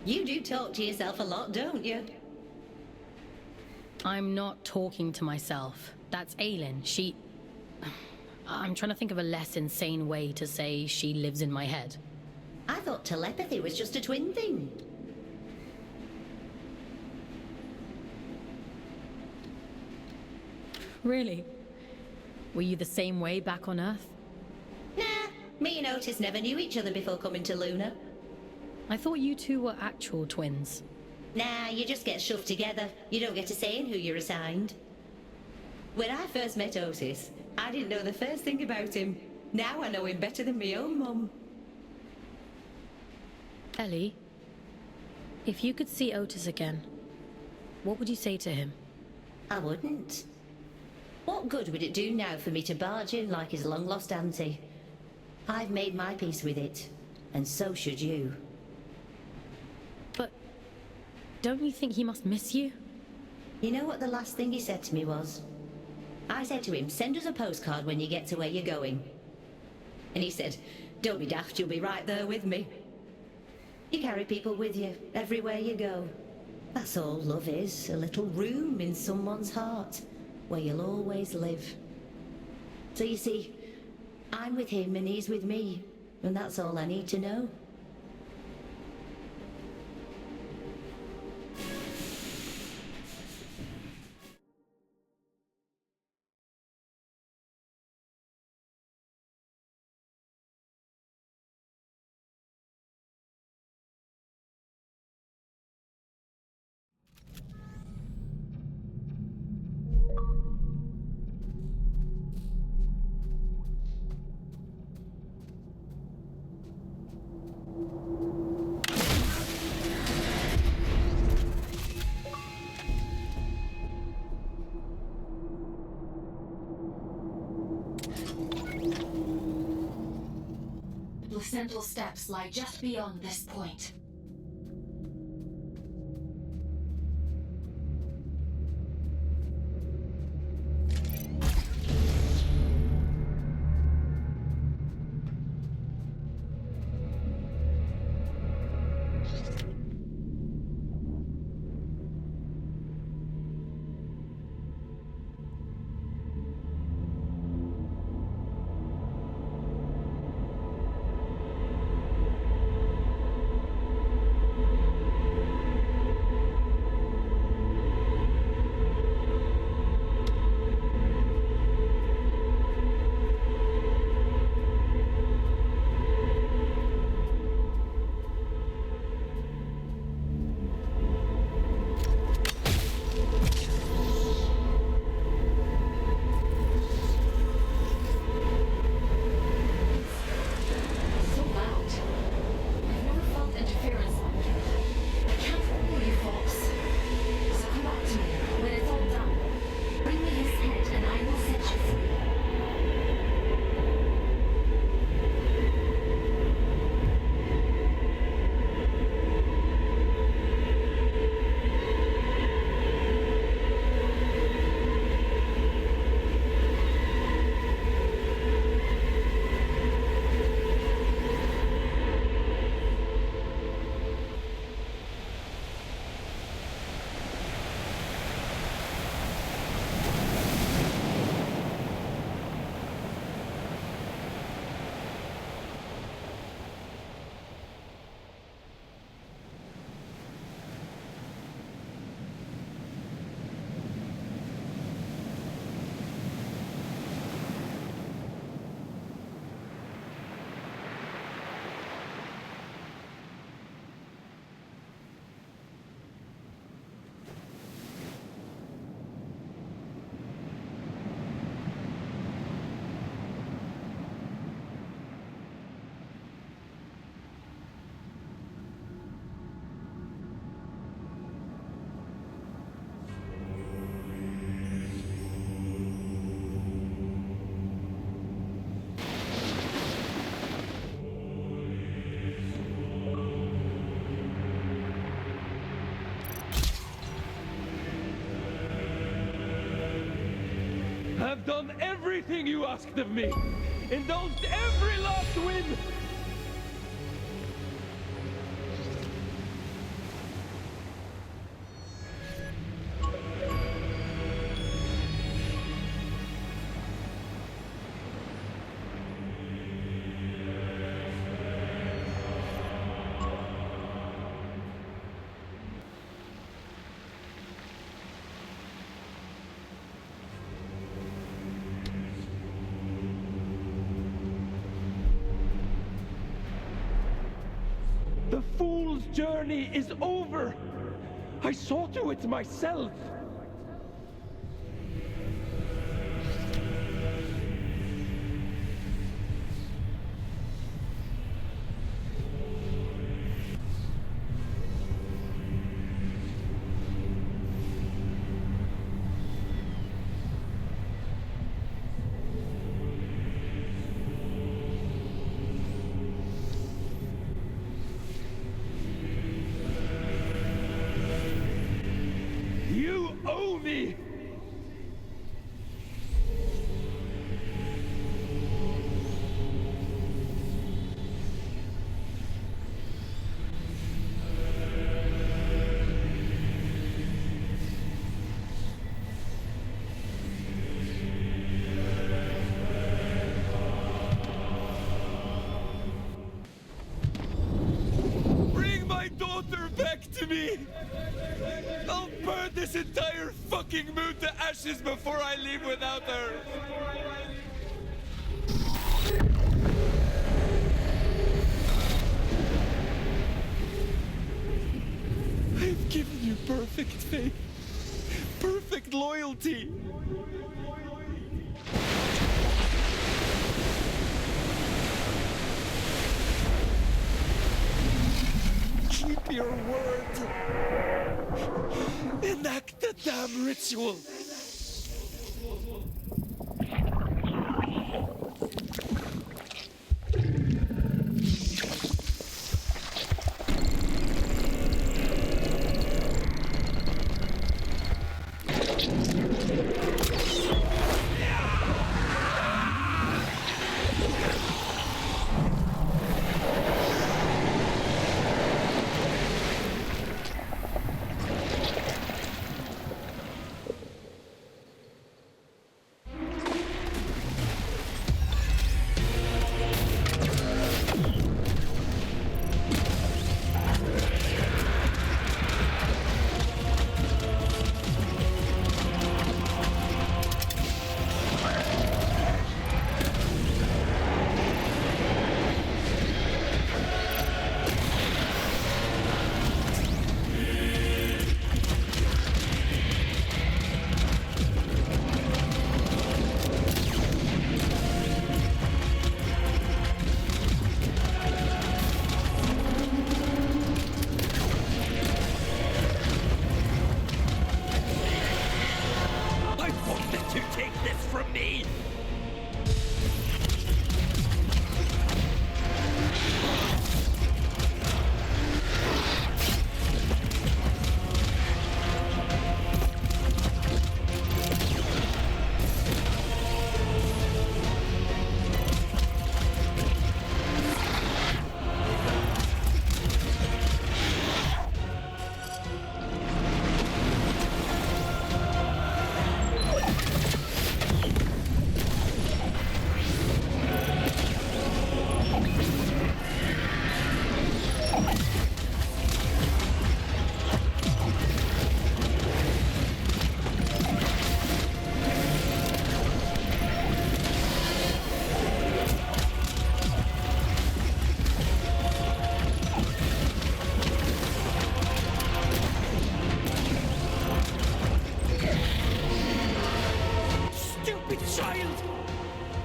You do talk to yourself a lot, don't you? I'm not talking to myself. That's Aelin. I'm trying to think of a less insane way to say she lives in my head. I thought telepathy was just a twin thing. Really? Were you the same way back on Earth? Nah, Me and Otis never knew each other before coming to Luna. I thought you two were actual twins. Nah, you just get shoved together. You don't get a say in who you're assigned. When I first met Otis, I didn't know the first thing about him. Now I know him better than my own mum. Ellie, if you could see Otis again, what would you say to him? I wouldn't. What good would it do now for me to barge in like his long-lost auntie? I've made my peace with it, and so should you. But don't you think he must miss you? You know what the last thing he said to me was? I said to him, send us a postcard when you get to where you're going. And he said, don't be daft, you'll be right there with me. You carry people with you, everywhere you go. That's all love is, a little room in someone's heart, where you'll always live. So you see, I'm with him and he's with me, and that's all I need to know. The placental steps lie just beyond this point. I've done everything you asked of me. Indulged every last whim. people's journey is over. I saw to it myself. You owe me! Bring my daughter back to me! I'll burn this entire fucking moon to ashes before I leave without her! I've given you perfect faith, perfect loyalty. Keep your word. Enact the damn ritual.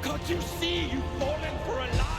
Can't you see you've fallen for a lie?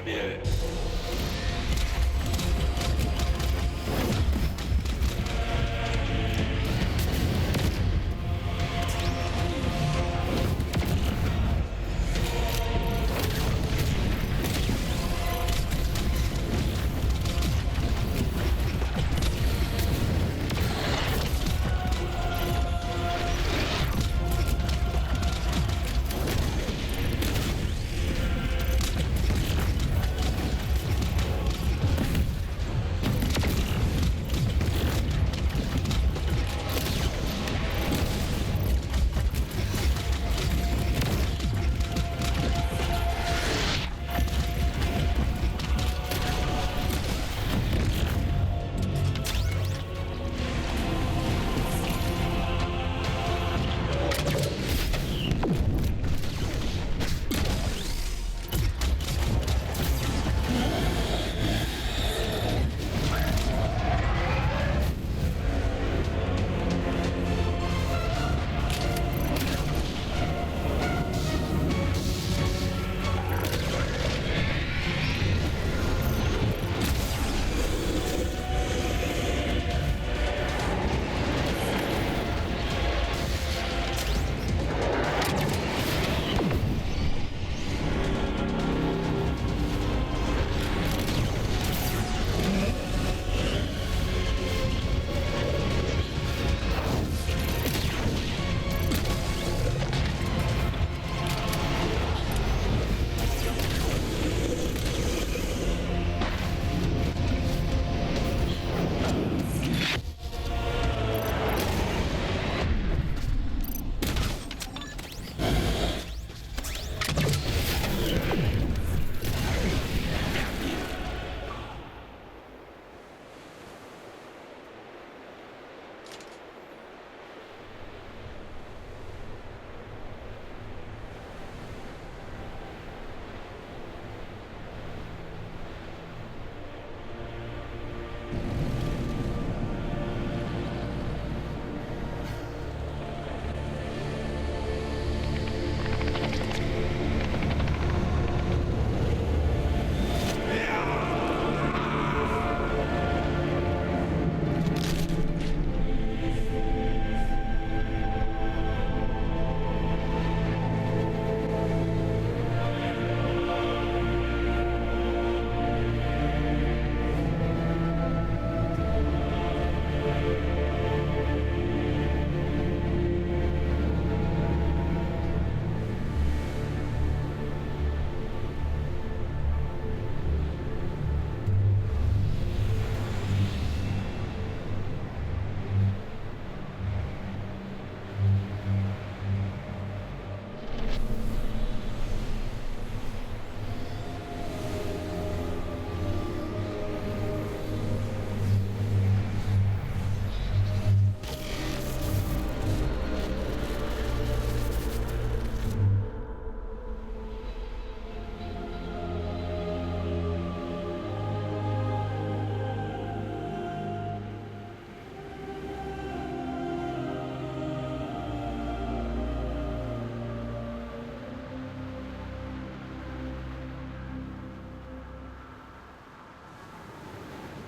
Damn you!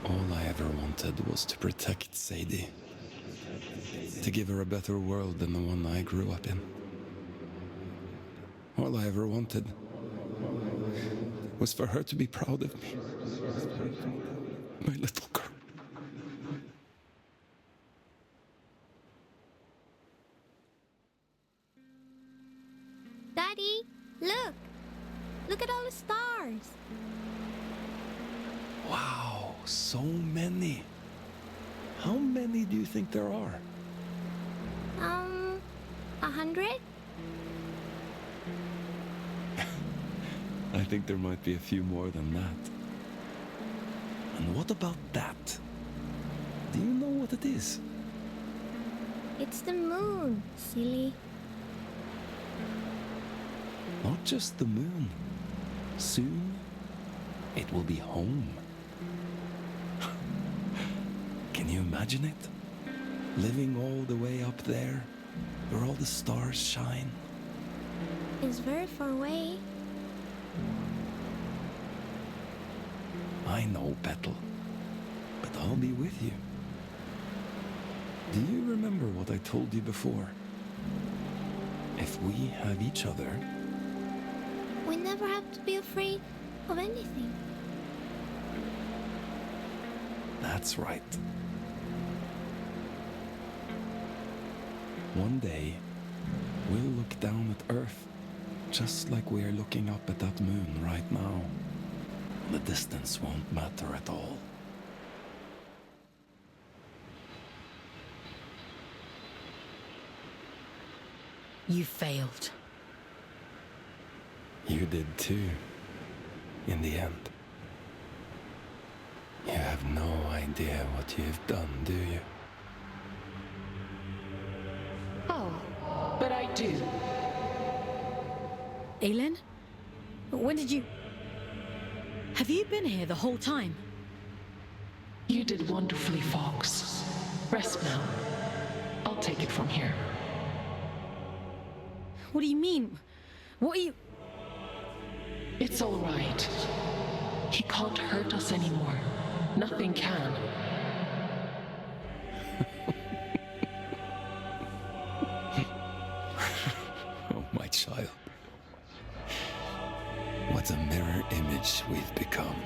All I ever wanted was to protect Sadie. To give her a better world than the one I grew up in. All I ever wanted was for her to be proud of me. My little girl. Daddy, look! Look at all the stars! Wow, so many. How many do you think there are? 100? I think there might be a few more than that. And what about that? Do you know what it is? It's the moon, silly. Not just the moon. Soon, it will be home. Can you imagine it? Living all the way up there, where all the stars shine. It's very far away. I know, Petal. But I'll be with you. Do you remember what I told you before? If we have each other... We never have to be afraid of anything. That's right. One day, we'll look down at Earth, just like we are looking up at that moon right now. The distance won't matter at all. You failed. You did too, in the end. You have no idea what you've done, do you? Oh, but I do. Aelin? When did you... Have you been here the whole time? You did wonderfully, Fox. Rest now. I'll take it from here. What do you mean? What are you... It's all right. He can't hurt us anymore. Nothing can. Oh, my child. What a mirror image we've become.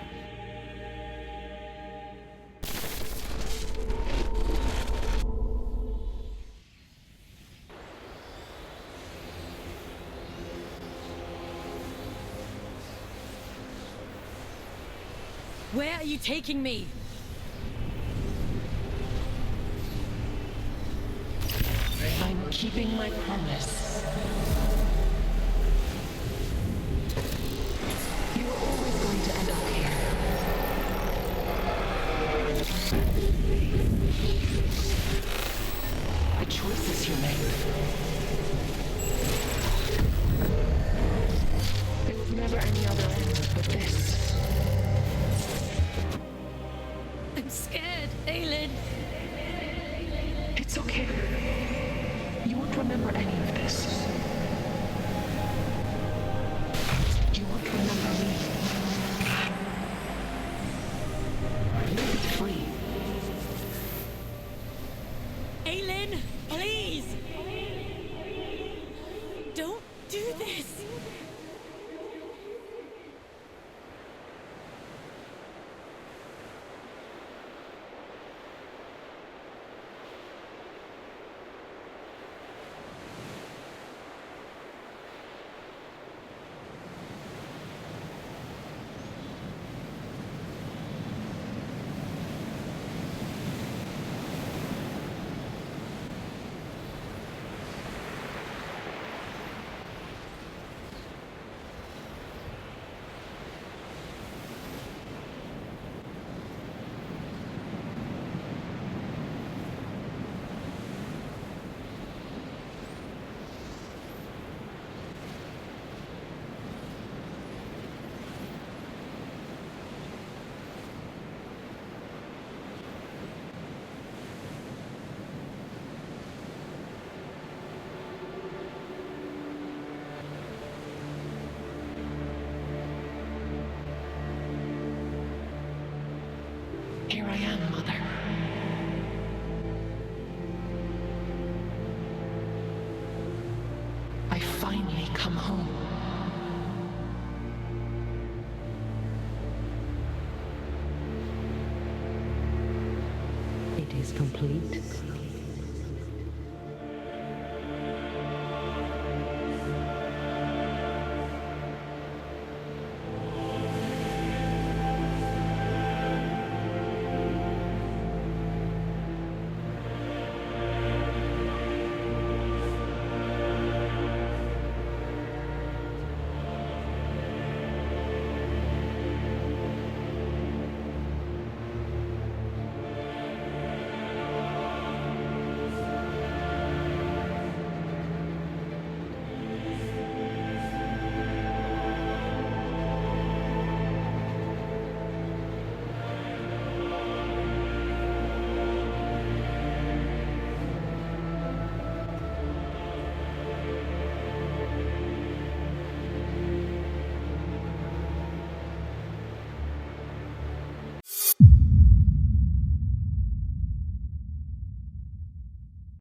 Where are you taking me? I'm keeping my promise. You were always going to end up here. The choices you made. There was never any other end but this. I'm scared, Aelin. It's okay. You won't remember any of this. You won't remember me. Leave it free. Aelin, please! Don't do this! Here I am, Mother. I finally come home. It is complete.